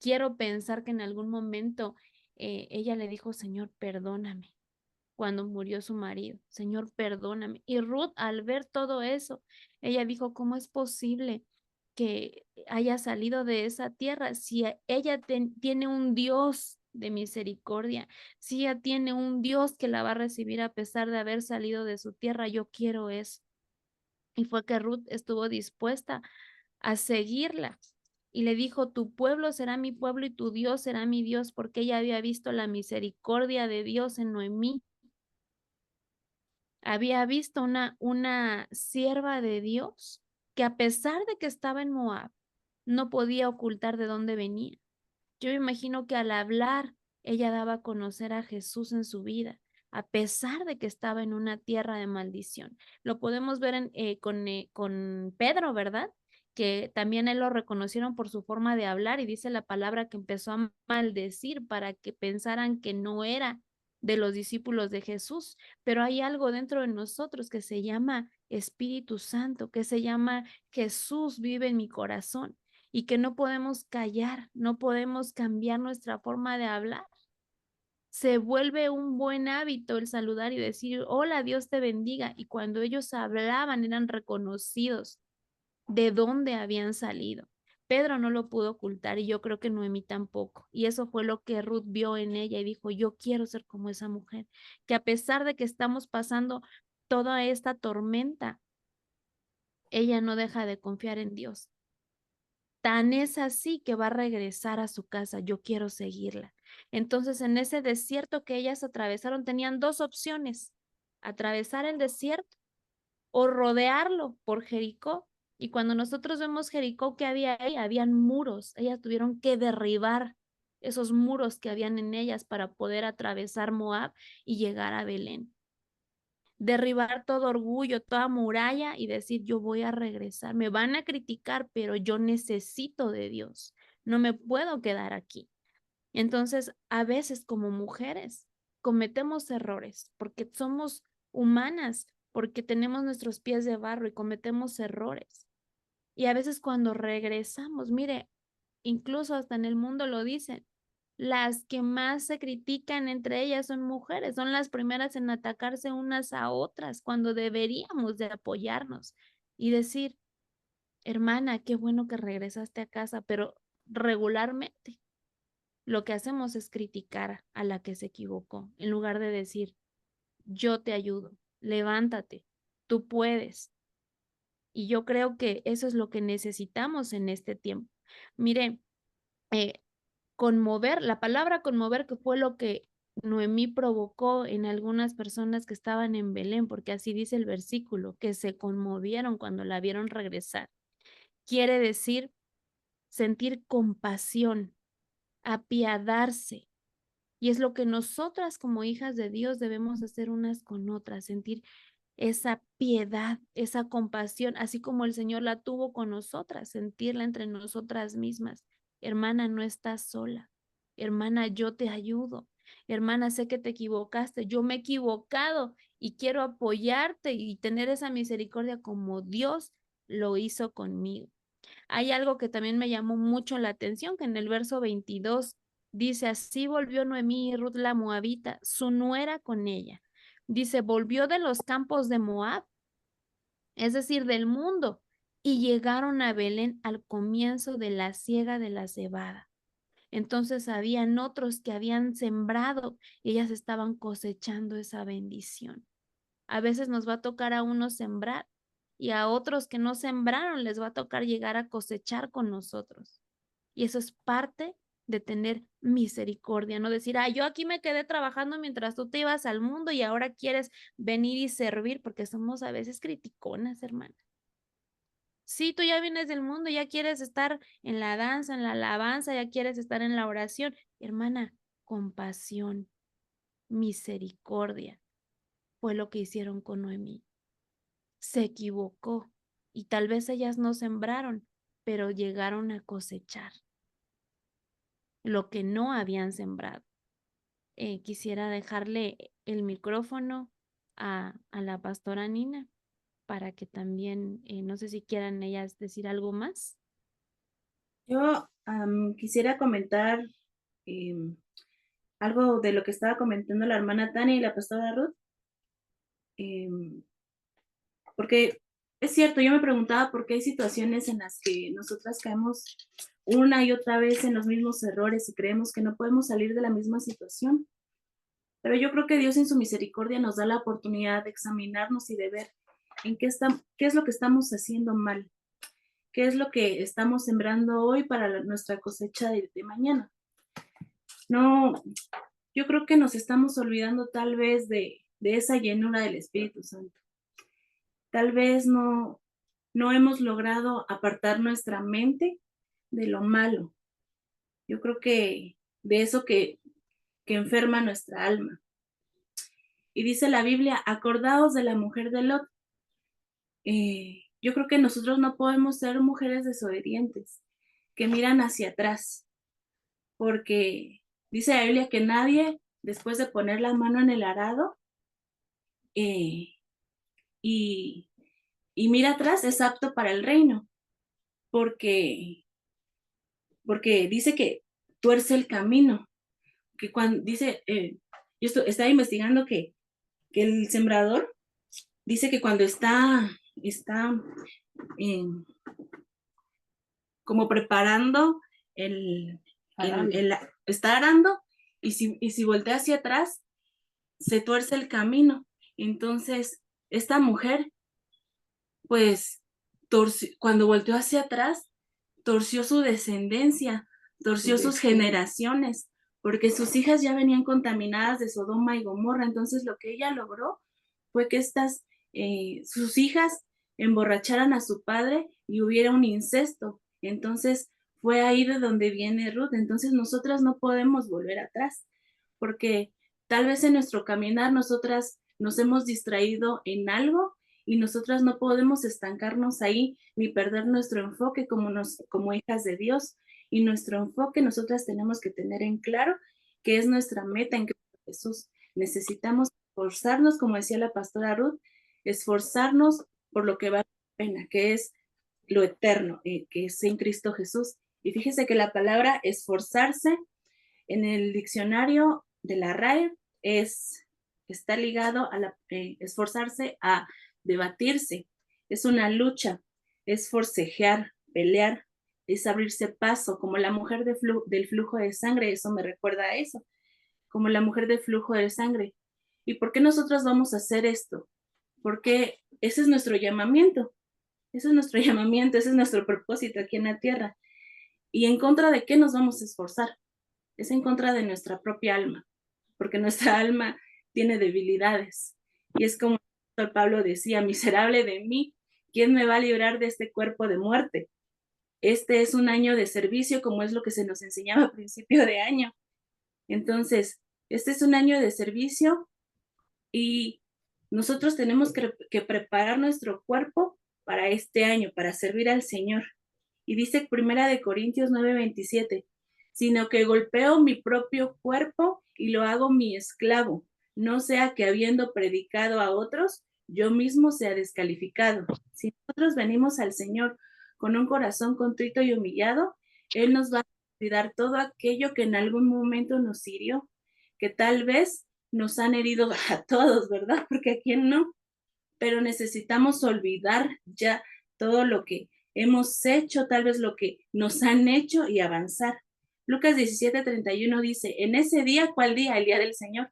C: quiero pensar que en algún momento ella le dijo, Señor, perdóname cuando murió su marido. Señor, perdóname. Y Ruth, al ver todo eso, ella dijo, ¿cómo es posible que haya salido de esa tierra si ella tiene un Dios de misericordia, si ella tiene un Dios que la va a recibir a pesar de haber salido de su tierra? Yo quiero eso. Y fue que Ruth estuvo dispuesta a seguirla. Y le dijo, tu pueblo será mi pueblo y tu Dios será mi Dios, porque ella había visto la misericordia de Dios en Noemí. Había visto una sierva de Dios que a pesar de que estaba en Moab, no podía ocultar de dónde venía. Yo me imagino que al hablar, ella daba a conocer a Jesús en su vida, a pesar de que estaba en una tierra de maldición. Lo podemos ver con Pedro, ¿verdad? Que también él lo reconocieron por su forma de hablar y dice la palabra que empezó a maldecir para que pensaran que no era de los discípulos de Jesús, pero hay algo dentro de nosotros que se llama Espíritu Santo, que se llama Jesús vive en mi corazón y que no podemos callar, no podemos cambiar nuestra forma de hablar. Se vuelve un buen hábito el saludar y decir, hola, Dios te bendiga. Y cuando ellos hablaban eran reconocidos de dónde habían salido. Pedro no lo pudo ocultar y yo creo que Noemí tampoco. Y eso fue lo que Ruth vio en ella y dijo, yo quiero ser como esa mujer, que a pesar de que estamos pasando toda esta tormenta, ella no deja de confiar en Dios. Tan es así que va a regresar a su casa. Yo quiero seguirla. Entonces, en ese desierto que ellas atravesaron, tenían dos opciones: atravesar el desierto o rodearlo por Jericó. Y cuando nosotros vemos Jericó, ¿qué había ahí? Habían muros. Ellas tuvieron que derribar esos muros que habían en ellas para poder atravesar Moab y llegar a Belén. Derribar todo orgullo, toda muralla y decir, yo voy a regresar. Me van a criticar, pero yo necesito de Dios. No me puedo quedar aquí. Entonces, a veces como mujeres cometemos errores porque somos humanas, porque tenemos nuestros pies de barro y cometemos errores. Y a veces cuando regresamos, mire, incluso hasta en el mundo lo dicen, las que más se critican entre ellas son mujeres, son las primeras en atacarse unas a otras cuando deberíamos de apoyarnos y decir, hermana, qué bueno que regresaste a casa, pero regularmente lo que hacemos es criticar a la que se equivocó, en lugar de decir, yo te ayudo, levántate, tú puedes. Y yo creo que eso es lo que necesitamos en este tiempo. Mire, conmover, la palabra conmover, que fue lo que Noemí provocó en algunas personas que estaban en Belén, porque así dice el versículo, que se conmovieron cuando la vieron regresar. Quiere decir sentir compasión, apiadarse. Y es lo que nosotras como hijas de Dios debemos hacer unas con otras, sentir esa piedad, esa compasión, así como el Señor la tuvo con nosotras, sentirla entre nosotras mismas. Hermana, no estás sola. Hermana, yo te ayudo. Hermana, sé que te equivocaste. Yo me he equivocado y quiero apoyarte y tener esa misericordia como Dios lo hizo conmigo. Hay algo que también me llamó mucho la atención, que en el verso 22 dice, así volvió Noemí y Ruth la moabita, su nuera con ella. Dice, volvió de los campos de Moab, es decir, del mundo, y llegaron a Belén al comienzo de la siega de la cebada. Entonces habían otros que habían sembrado y ellas estaban cosechando esa bendición. A veces nos va a tocar a unos sembrar y a otros que no sembraron les va a tocar llegar a cosechar con nosotros. Y eso es parte de tener misericordia, no decir, yo aquí me quedé trabajando mientras tú te ibas al mundo y ahora quieres venir y servir, porque somos a veces criticonas, hermana. Sí, tú ya vienes del mundo, ya quieres estar en la danza, en la alabanza, ya quieres estar en la oración. Hermana, compasión, misericordia, fue lo que hicieron con Noemí. Se equivocó y tal vez ellas no sembraron, pero llegaron a cosechar lo que no habían sembrado. Quisiera dejarle el micrófono a la pastora Nina para que también, no sé si quieran ellas decir algo más.
D: Yo quisiera comentar algo de lo que estaba comentando la hermana Tania y la pastora Ruth, porque es cierto, yo me preguntaba por qué hay situaciones en las que nosotras caemos una y otra vez en los mismos errores y creemos que no podemos salir de la misma situación. Pero yo creo que Dios en su misericordia nos da la oportunidad de examinarnos y de ver en qué es lo que estamos haciendo mal, qué es lo que estamos sembrando hoy para nuestra cosecha de mañana. No, yo creo que nos estamos olvidando tal vez de esa llenura del Espíritu Santo. Tal vez no hemos logrado apartar nuestra mente de lo malo. Yo creo que de eso que enferma nuestra alma. Y dice la Biblia, acordaos de la mujer de Lot. Yo creo que nosotros no podemos ser mujeres desobedientes, que miran hacia atrás, porque dice la Biblia que nadie, después de poner la mano en el arado y mira atrás, es apto para el reino, porque dice que tuerce el camino, que cuando dice, yo estaba investigando que el sembrador dice que cuando está como preparando está arando y si voltea hacia atrás se tuerce el camino. Entonces esta mujer, pues, cuando volteó hacia atrás, torció su descendencia, torció sus generaciones, porque sus hijas ya venían contaminadas de Sodoma y Gomorra. Entonces lo que ella logró fue que sus hijas emborracharan a su padre y hubiera un incesto. Entonces fue ahí de donde viene Ruth. Entonces nosotras no podemos volver atrás, porque tal vez en nuestro caminar nosotras nos hemos distraído en algo y nosotras no podemos estancarnos ahí ni perder nuestro enfoque como hijas de Dios. Y nuestro enfoque nosotras tenemos que tener en claro que es nuestra meta en Cristo Jesús. Necesitamos esforzarnos, como decía la pastora Ruth, esforzarnos por lo que vale la pena, que es lo eterno, que es en Cristo Jesús. Y fíjese que la palabra esforzarse en el diccionario de la RAE está ligado a esforzarse a debatirse, es una lucha, es forcejear, pelear, es abrirse paso, como la mujer del flujo de sangre. Eso me recuerda a eso, como la mujer del flujo de sangre. ¿Y por qué nosotros vamos a hacer esto? Porque ese es nuestro llamamiento, ese es nuestro llamamiento, ese es nuestro propósito aquí en la tierra. ¿Y en contra de qué nos vamos a esforzar? Es en contra de nuestra propia alma, porque nuestra alma tiene debilidades. Y es como el Pablo decía, miserable de mí, ¿quién me va a librar de este cuerpo de muerte? Este es un año de servicio, como es lo que se nos enseñaba a principio de año. Entonces, este es un año de servicio y nosotros tenemos que preparar nuestro cuerpo para este año, para servir al Señor. Y dice 1 Corintios 9:27, sino que golpeo mi propio cuerpo y lo hago mi esclavo, no sea que habiendo predicado a otros, yo mismo sea descalificado. Si nosotros venimos al Señor con un corazón contrito y humillado, Él nos va a olvidar todo aquello que en algún momento nos hirió, que tal vez nos han herido a todos, ¿verdad? Porque a quién no, pero necesitamos olvidar ya todo lo que hemos hecho, tal vez lo que nos han hecho y avanzar. Lucas 17:31 dice, en ese día, ¿cuál día? El día del Señor.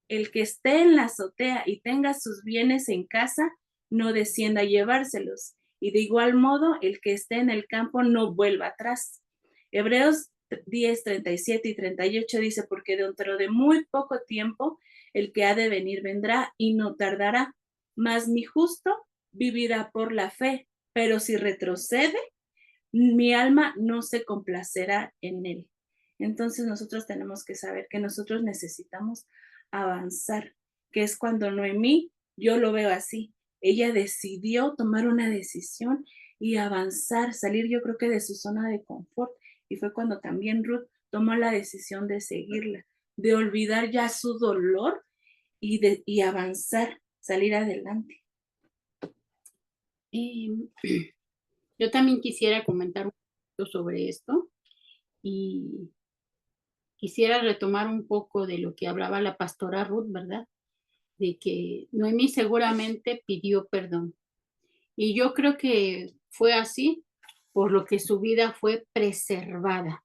D: El que esté en la azotea y tenga sus bienes en casa, no descienda a llevárselos. Y de igual modo, el que esté en el campo no vuelva atrás. Hebreos 10:37 y 38 dice, porque dentro de muy poco tiempo, el que ha de venir vendrá y no tardará, mas mi justo vivirá por la fe, pero si retrocede, mi alma no se complacerá en él. Entonces nosotros tenemos que saber que nosotros necesitamos avanzar, que es cuando Noemí, yo lo veo así, ella decidió tomar una decisión y avanzar, salir yo creo que de su zona de confort, y fue cuando también Ruth tomó la decisión de seguirla, de olvidar ya su dolor y avanzar, salir adelante.
A: Yo también quisiera comentar un poquito sobre esto y quisiera retomar un poco de lo que hablaba la pastora Ruth, ¿verdad? De que Noemí seguramente pidió perdón. Y yo creo que fue así por lo que su vida fue preservada.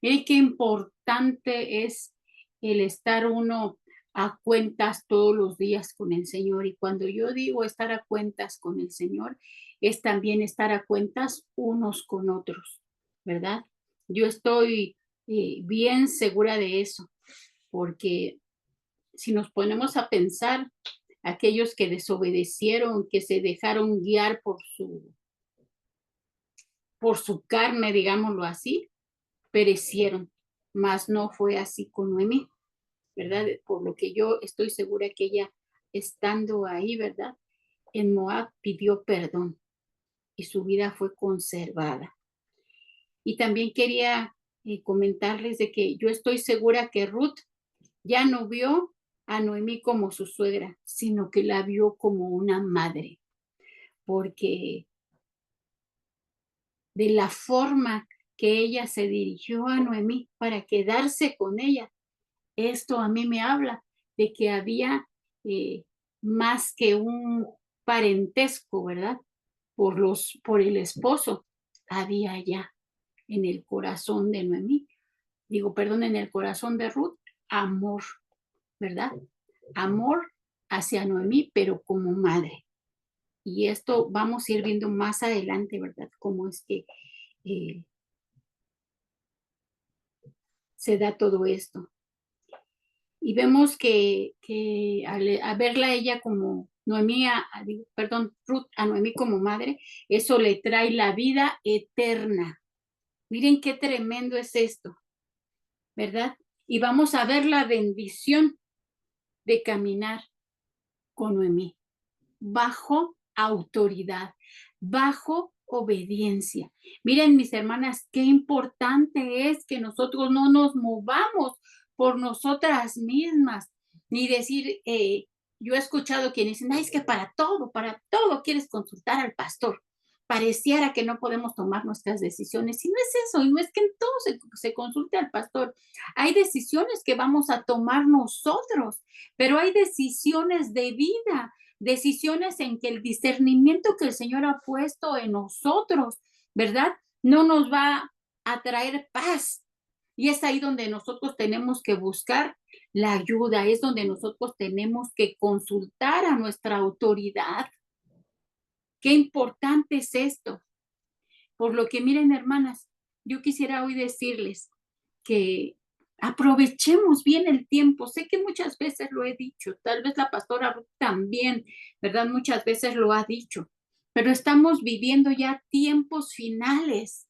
A: Miren qué importante es el estar uno a cuentas todos los días con el Señor. Y cuando yo digo estar a cuentas con el Señor, es también estar a cuentas unos con otros, ¿verdad? Yo estoy bien segura de eso, porque si nos ponemos a pensar, aquellos que desobedecieron, que se dejaron guiar por su carne, digámoslo así, perecieron, mas no fue así con Noemí, ¿verdad? Por lo que yo estoy segura que ella, estando ahí, ¿verdad? En Moab pidió perdón y su vida fue conservada. Y también quería comentarles de que yo estoy segura que Ruth ya no vio a Noemí como su suegra, sino que la vio como una madre, porque de la forma que ella se dirigió a Noemí para quedarse con ella, esto a mí me habla de que había más que un parentesco, ¿verdad? Por el esposo, había ya en el corazón de Noemí, en el corazón de Ruth, amor, ¿verdad? Amor hacia Noemí, pero como madre. Y esto vamos a ir viendo más adelante, ¿verdad? Cómo es que eh, se da todo esto. Y vemos que a verla a ella como Noemí, perdón, Ruth a Noemí como madre, eso le trae la vida eterna. Miren qué tremendo es esto, ¿verdad? Y vamos a ver la bendición de caminar con Noemí, bajo autoridad, bajo obediencia. Miren, mis hermanas, qué importante es que nosotros no nos movamos por nosotras mismas, ni decir, yo he escuchado quienes dicen, ay, es que para todo quieres consultar al pastor. Pareciera que no podemos tomar nuestras decisiones. Y no es eso, y no es que en todo se consulte al pastor. Hay decisiones que vamos a tomar nosotros, pero hay decisiones de vida, decisiones en que el discernimiento que el Señor ha puesto en nosotros, ¿verdad? No nos va a traer paz. Y es ahí donde nosotros tenemos que buscar la ayuda, es donde nosotros tenemos que consultar a nuestra autoridad. Qué importante es esto. Por lo que miren, hermanas, yo quisiera hoy decirles que aprovechemos bien el tiempo. Sé que muchas veces lo he dicho, tal vez la pastora Ruth también, ¿verdad? Muchas veces lo ha dicho, pero estamos viviendo ya tiempos finales,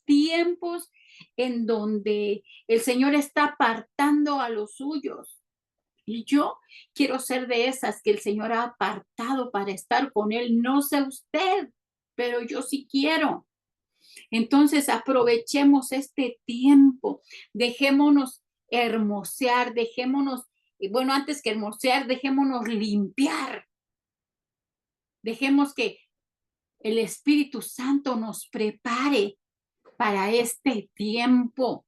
A: tiempos en donde el Señor está apartando a los suyos. Y yo quiero ser de esas que el Señor ha apartado para estar con Él. No sé usted, pero yo sí quiero. Entonces aprovechemos este tiempo, dejémonos hermosear, dejémonos, bueno, antes que hermosear, dejémonos limpiar, dejemos que el Espíritu Santo nos prepare para este tiempo.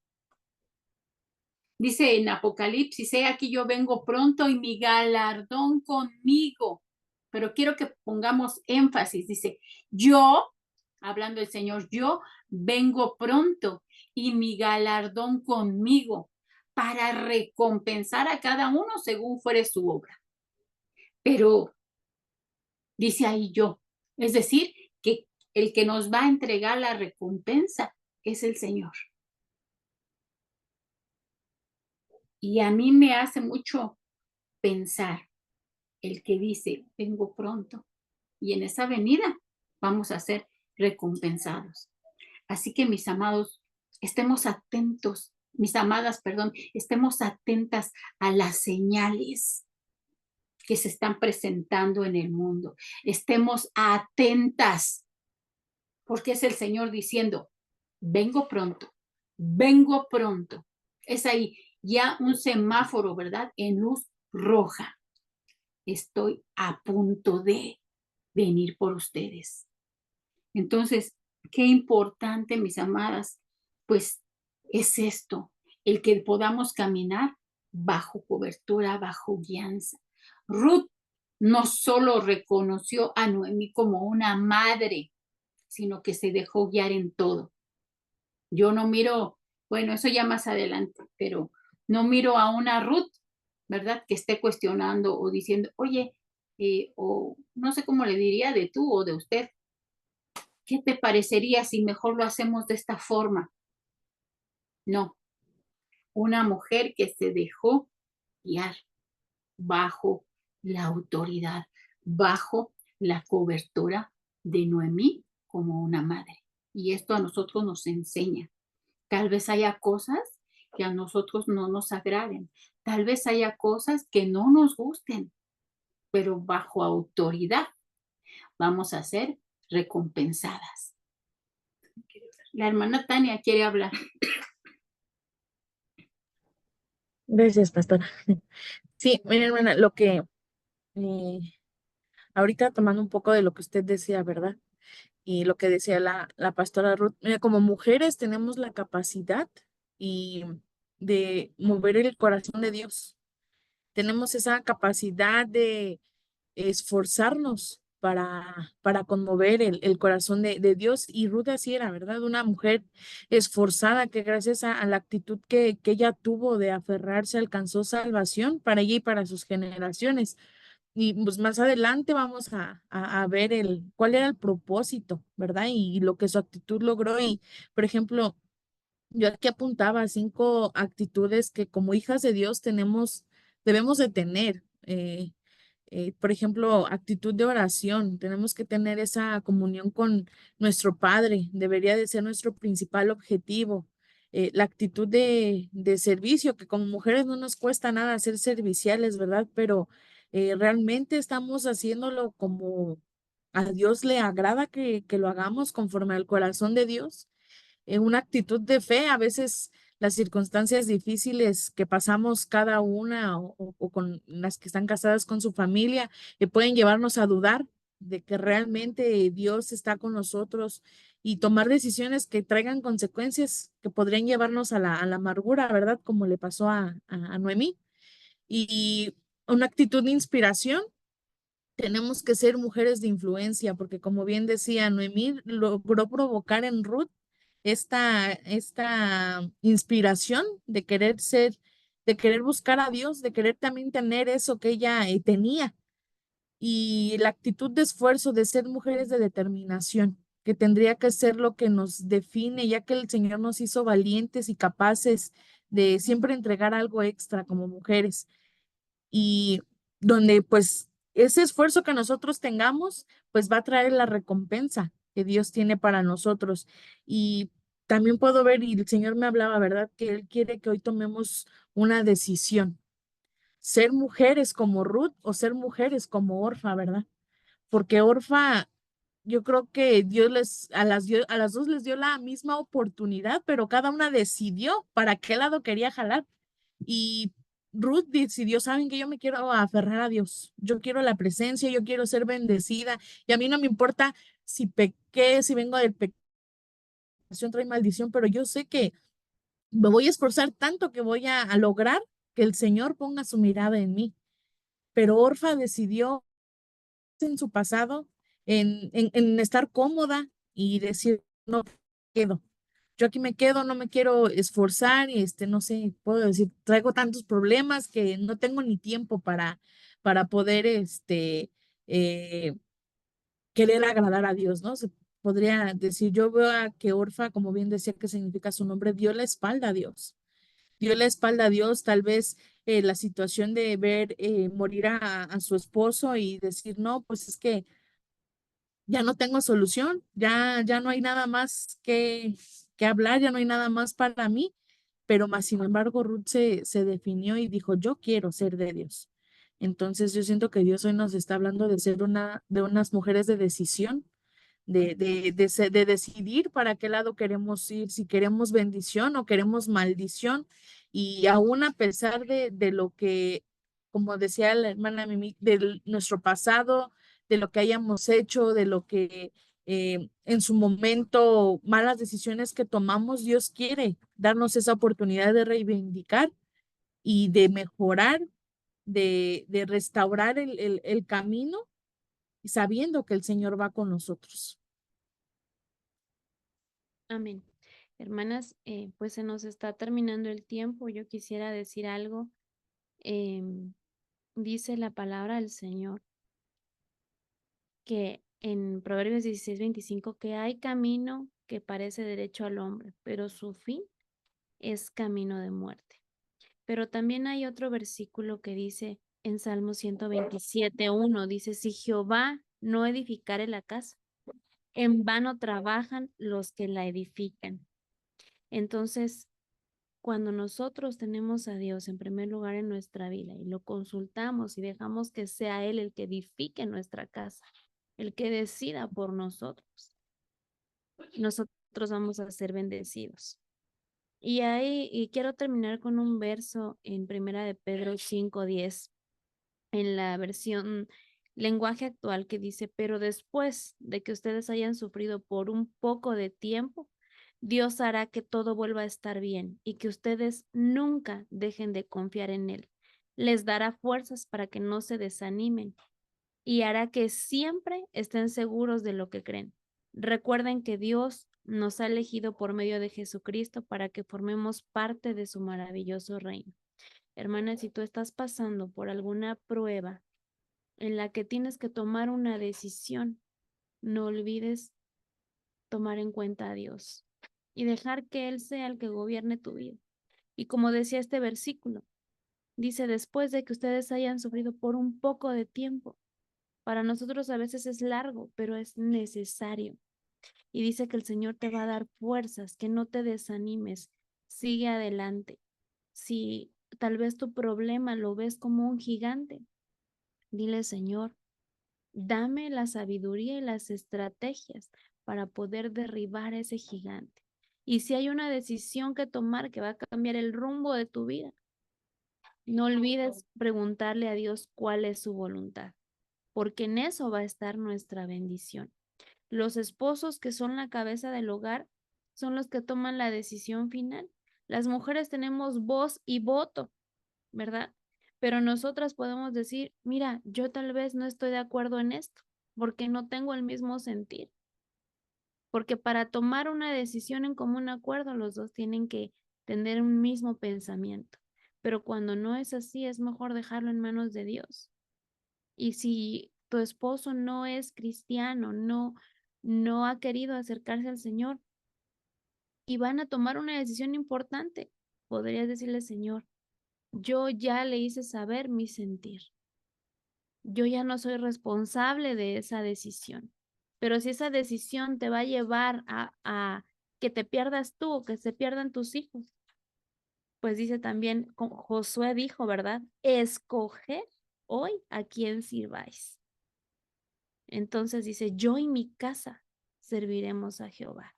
A: Dice en Apocalipsis, aquí yo vengo pronto y mi galardón conmigo. Pero quiero que pongamos énfasis, dice, yo, hablando el Señor, yo vengo pronto y mi galardón conmigo para recompensar a cada uno según fuere su obra. Pero dice ahí yo, es decir, que el que nos va a entregar la recompensa es el Señor. Y a mí me hace mucho pensar el que dice, vengo pronto, y en esa venida vamos a ser recompensados. Así que mis amados, estemos atentos, mis amadas, perdón, estemos atentas a las señales que se están presentando en el mundo. Estemos atentas, porque es el Señor diciendo, vengo pronto, vengo pronto. Es ahí ya un semáforo, ¿verdad? En luz roja. Estoy a punto de venir por ustedes. Entonces, qué importante, mis amadas, pues es esto, el que podamos caminar bajo cobertura, bajo guianza. Ruth no solo reconoció a Noemí como una madre, sino que se dejó guiar en todo. Yo no miro, bueno, eso ya más adelante, pero no miro a una Ruth, ¿verdad? Que esté cuestionando o diciendo, oye, o no sé cómo le diría de tú o de usted, ¿qué te parecería si mejor lo hacemos de esta forma? No, una mujer que se dejó guiar bajo la autoridad, bajo la cobertura de Noemí como una madre. Y esto a nosotros nos enseña. Tal vez haya cosas que a nosotros no nos agraden. Tal vez haya cosas que no nos gusten, pero bajo autoridad vamos a ser recompensadas. La hermana Tania quiere hablar.
E: Gracias, pastora. Sí, mira, hermana, lo que ahorita tomando un poco de lo que usted decía, ¿verdad? Y lo que decía la pastora Ruth, mira, como mujeres tenemos la capacidad y de mover el corazón de Dios. Tenemos esa capacidad de esforzarnos para conmover el corazón de Dios. Y Ruth así era, ¿verdad? Una mujer esforzada que gracias a la actitud que ella tuvo de aferrarse alcanzó salvación para ella y para sus generaciones. y pues más adelante vamos a ver cuál era el propósito, ¿verdad? Y lo que su actitud logró. Y, por ejemplo, yo aquí apuntaba 5 actitudes que como hijas de Dios debemos de tener. Por ejemplo, actitud de oración. Tenemos que tener esa comunión con nuestro Padre. Debería de ser nuestro principal objetivo. La actitud de servicio, que como mujeres no nos cuesta nada ser serviciales, ¿verdad? Pero realmente estamos haciéndolo como a Dios le agrada que lo hagamos conforme al corazón de Dios. Una actitud de fe. A veces las circunstancias difíciles que pasamos cada una o con las que están casadas con su familia pueden llevarnos a dudar de que realmente Dios está con nosotros y tomar decisiones que traigan consecuencias que podrían llevarnos a la amargura, ¿verdad? Como le pasó a Noemí. Y una actitud de inspiración. Tenemos que ser mujeres de influencia, porque como bien decía, Noemí logró provocar en Ruth esta inspiración de querer de querer buscar a Dios, de querer también tener eso que ella tenía. Y la actitud de esfuerzo, de ser mujeres de determinación, que tendría que ser lo que nos define, ya que el Señor nos hizo valientes y capaces de siempre entregar algo extra como mujeres y donde pues ese esfuerzo que nosotros tengamos, pues va a traer la recompensa que Dios tiene para nosotros. Y también puedo ver, y el Señor me hablaba, ¿verdad? Que Él quiere que hoy tomemos una decisión, ser mujeres como Ruth o ser mujeres como Orfa, ¿verdad? Porque Orfa, yo creo que Dios a las dos les dio la misma oportunidad, pero cada una decidió para qué lado quería jalar. Y Ruth decidió, saben que yo me quiero aferrar a Dios, yo quiero la presencia, yo quiero ser bendecida y a mí no me importa si pequé, si vengo del pecado, trae maldición, pero yo sé que me voy a esforzar tanto que voy a lograr que el Señor ponga su mirada en mí. Pero Orfa decidió en su pasado en estar cómoda y decir, no quedo. Yo aquí me quedo, no me quiero esforzar y no sé, puedo decir, traigo tantos problemas que no tengo ni tiempo para poder eh, querer agradar a Dios, ¿no? Se podría decir, yo veo a que Orfa, como bien decía que significa su nombre, dio la espalda a Dios. Dio la espalda a Dios, tal vez la situación de ver morir a su esposo y decir, no, pues es que ya no tengo solución, ya no hay nada más que hablar, ya no hay nada más para mí, pero más sin embargo Ruth se definió y dijo, yo quiero ser de Dios. Entonces yo siento que Dios hoy nos está hablando de ser de unas mujeres de decisión, de decidir para qué lado queremos ir, si queremos bendición o queremos maldición. Y aún a pesar de lo que, como decía la hermana Mimi, de nuestro pasado, de lo que hayamos hecho, de lo que en su momento, malas decisiones que tomamos, Dios quiere darnos esa oportunidad de reivindicar y de mejorar, de restaurar el camino, sabiendo que el Señor va con nosotros.
C: Amén. Hermanas, pues se nos está terminando el tiempo. Yo quisiera decir algo. Dice la palabra del Señor que en Proverbios 16:25 que hay camino que parece derecho al hombre, pero su fin es camino de muerte. Pero también hay otro versículo que dice en Salmo 127:1, dice, si Jehová no edificare la casa, en vano trabajan los que la edifican. Entonces, cuando nosotros tenemos a Dios en primer lugar en nuestra vida y lo consultamos y dejamos que sea Él el que edifique nuestra casa, el que decida por nosotros, nosotros vamos a ser bendecidos. Y quiero terminar con un verso en Primera de Pedro 5:10, en la versión lenguaje actual que dice, pero después de que ustedes hayan sufrido por un poco de tiempo, Dios hará que todo vuelva a estar bien y que ustedes nunca dejen de confiar en Él. Les dará fuerzas para que no se desanimen y hará que siempre estén seguros de lo que creen. Recuerden que Dios nos ha elegido por medio de Jesucristo para que formemos parte de su maravilloso reino. Hermana, si tú estás pasando por alguna prueba en la que tienes que tomar una decisión, no olvides tomar en cuenta a Dios y dejar que Él sea el que gobierne tu vida. Y como decía este versículo, dice, después de que ustedes hayan sufrido por un poco de tiempo, para nosotros a veces es largo, pero es necesario. Y dice que el Señor te va a dar fuerzas, que no te desanimes, sigue adelante. Si tal vez tu problema lo ves como un gigante, dile, Señor, dame la sabiduría y las estrategias para poder derribar ese gigante. Y si hay una decisión que tomar que va a cambiar el rumbo de tu vida, no olvides preguntarle a Dios cuál es su voluntad, porque en eso va a estar nuestra bendición. Los esposos, que son la cabeza del hogar, son los que toman la decisión final. Las mujeres tenemos voz y voto, ¿verdad? Pero nosotras podemos decir, mira, yo tal vez no estoy de acuerdo en esto, porque no tengo el mismo sentir. Porque para tomar una decisión en común acuerdo, los dos tienen que tener un mismo pensamiento. Pero cuando no es así, es mejor dejarlo en manos de Dios. Y si tu esposo no es cristiano, no ha querido acercarse al Señor y van a tomar una decisión importante, podrías decirle, Señor, yo ya le hice saber mi sentir. Yo ya no soy responsable de esa decisión. Pero si esa decisión te va a llevar a que te pierdas tú o que se pierdan tus hijos, pues dice también, Josué dijo, ¿verdad? Escoger hoy a quién sirváis. Entonces dice, yo y mi casa serviremos a Jehová.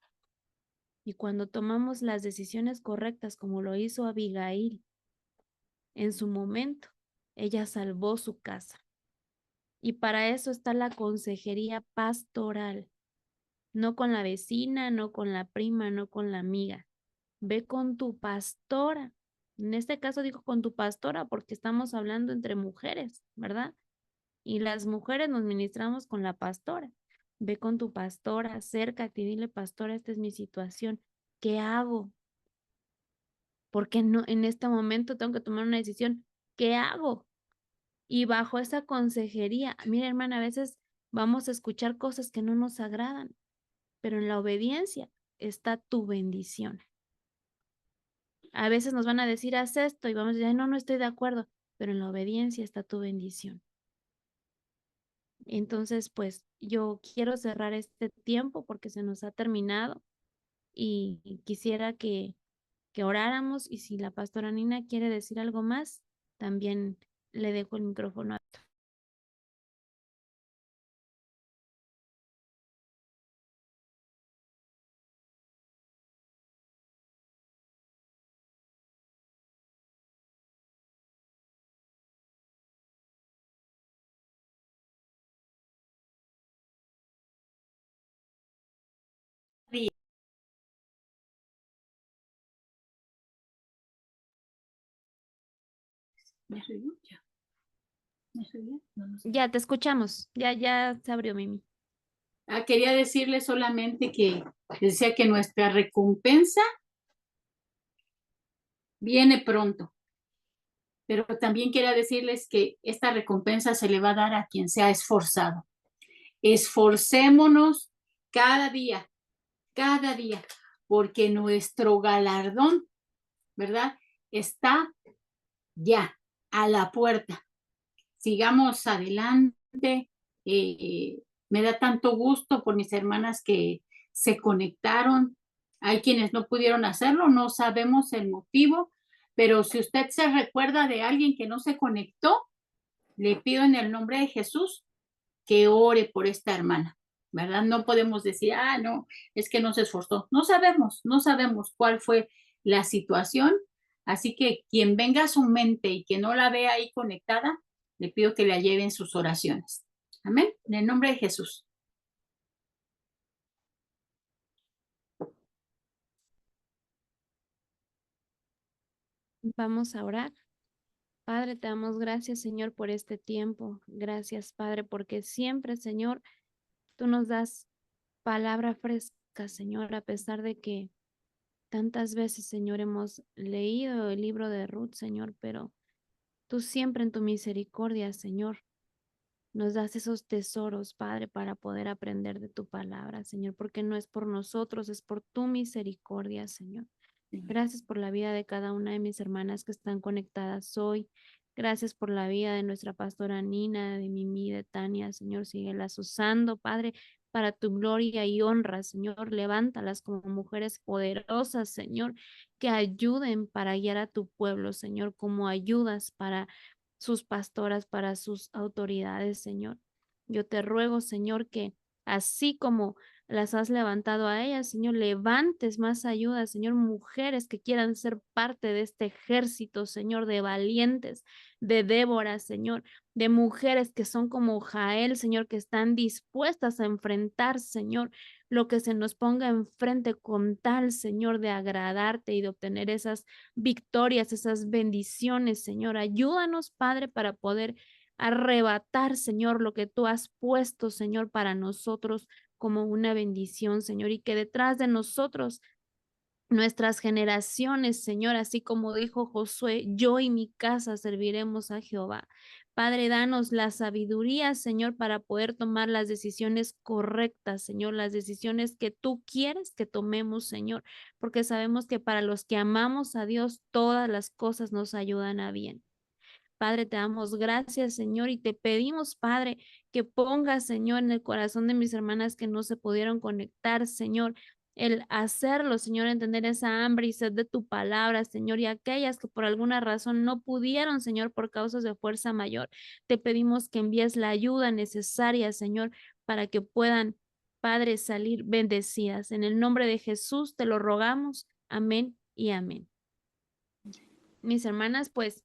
C: Y cuando tomamos las decisiones correctas, como lo hizo Abigail en su momento, ella salvó su casa. Y para eso está la consejería pastoral, no con la vecina, no con la prima, no con la amiga. Ve con tu pastora. En este caso digo con tu pastora porque estamos hablando entre mujeres, ¿verdad? Y las mujeres nos ministramos con la pastora. Ve con tu pastora, acércate y dile, pastora, esta es mi situación. ¿Qué hago? Porque no, en este momento tengo que tomar una decisión. ¿Qué hago? Y bajo esa consejería, mira, hermana, a veces vamos a escuchar cosas que no nos agradan, pero en la obediencia está tu bendición. A veces nos van a decir, haz esto, y vamos a decir, "Ay, no, no estoy de acuerdo", pero en la obediencia está tu bendición. Entonces, pues yo quiero cerrar este tiempo porque se nos ha terminado y quisiera que oráramos, y si la pastora Nina quiere decir algo más, también le dejo el micrófono.
A: ¿Ya soy yo? Ya. ¿Ya soy yo? No sé.
C: Ya te escuchamos, ya se abrió Mimi.
A: Quería decirle solamente que decía que nuestra recompensa viene pronto, pero también quiero decirles que esta recompensa se le va a dar a quien se ha esforzado. Esforcémonos cada día, porque nuestro galardón, ¿verdad? Está ya a la puerta. Sigamos adelante. Me da tanto gusto por mis hermanas que se conectaron. Hay quienes no pudieron hacerlo, no sabemos el motivo, pero si usted se recuerda de alguien que no se conectó, le pido en el nombre de Jesús que ore por esta hermana, ¿verdad? No podemos decir, no, es que no se esforzó. No sabemos cuál fue la situación. Así que quien venga a su mente y que no la vea ahí conectada, le pido que la lleve en sus oraciones. Amén. En el nombre de Jesús.
C: Vamos a orar. Padre, te damos gracias, Señor, por este tiempo. Gracias, Padre, porque siempre, Señor, tú nos das palabra fresca, Señor, a pesar de que tantas veces, Señor, hemos leído el libro de Ruth, Señor, pero tú siempre en tu misericordia, Señor, nos das esos tesoros, Padre, para poder aprender de tu palabra, Señor, porque no es por nosotros, es por tu misericordia, Señor. Gracias por la vida de cada una de mis hermanas que están conectadas hoy. Gracias por la vida de nuestra pastora Nina, de Mimi, de Tania, Señor, síguelas usando, Padre, para tu gloria y honra, Señor. Levántalas como mujeres poderosas, Señor, que ayuden para guiar a tu pueblo, Señor, como ayudas para sus pastoras, para sus autoridades, Señor. Yo te ruego, Señor, que así como las has levantado a ellas, Señor, levantes más ayuda, Señor, mujeres que quieran ser parte de este ejército, Señor, de valientes, de Débora, Señor, de mujeres que son como Jael, Señor, que están dispuestas a enfrentar, Señor, lo que se nos ponga enfrente con tal, Señor, de agradarte y de obtener esas victorias, esas bendiciones, Señor. Ayúdanos, Padre, para poder arrebatar, Señor, lo que tú has puesto, Señor, para nosotros como una bendición, Señor, y que detrás de nosotros nuestras generaciones, Señor, así como dijo Josué, yo y mi casa serviremos a Jehová. Padre, danos la sabiduría, Señor, para poder tomar las decisiones correctas, Señor, las decisiones que tú quieres que tomemos, Señor, porque sabemos que para los que amamos a Dios, todas las cosas nos ayudan a bien. Padre, te damos gracias, Señor, y te pedimos, Padre, que pongas, Señor, en el corazón de mis hermanas que no se pudieron conectar, Señor, el hacerlo, Señor, entender esa hambre y sed de tu palabra, Señor, y aquellas que por alguna razón no pudieron, Señor, por causas de fuerza mayor, te pedimos que envíes la ayuda necesaria, Señor, para que puedan, Padre, salir bendecidas. En el nombre de Jesús te lo rogamos. Amén y amén. Mis hermanas, pues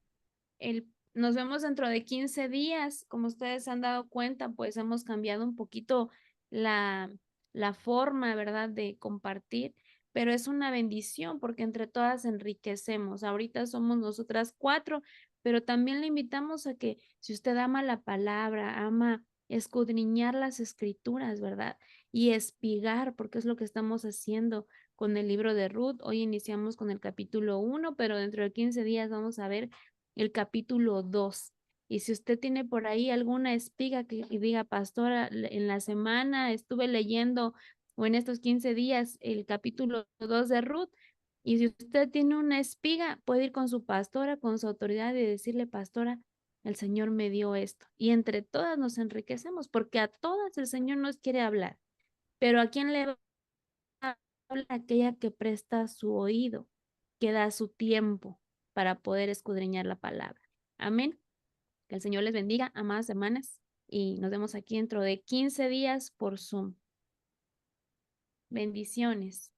C: nos vemos dentro de 15 días. Como ustedes se han dado cuenta, pues hemos cambiado un poquito la, la forma, ¿verdad?, de compartir, pero es una bendición porque entre todas enriquecemos. Ahorita somos nosotras 4, pero también le invitamos a que si usted ama la palabra, ama escudriñar las escrituras, ¿verdad? Y espigar, porque es lo que estamos haciendo con el libro de Ruth. Hoy iniciamos con el capítulo 1, pero dentro de 15 días vamos a ver el capítulo 2. Y si usted tiene por ahí alguna espiga que diga, pastora, en la semana estuve leyendo o en estos 15 días el capítulo 2 de Ruth, y si usted tiene una espiga, puede ir con su pastora, con su autoridad y decirle, pastora, el Señor me dio esto. Y entre todas nos enriquecemos, porque a todas el Señor nos quiere hablar. Pero ¿a quién le habla? Aquella que presta su oído, que da su tiempo para poder escudriñar la palabra. Amén. Que el Señor les bendiga, amadas hermanas, y nos vemos aquí dentro de 15 días por Zoom. Bendiciones.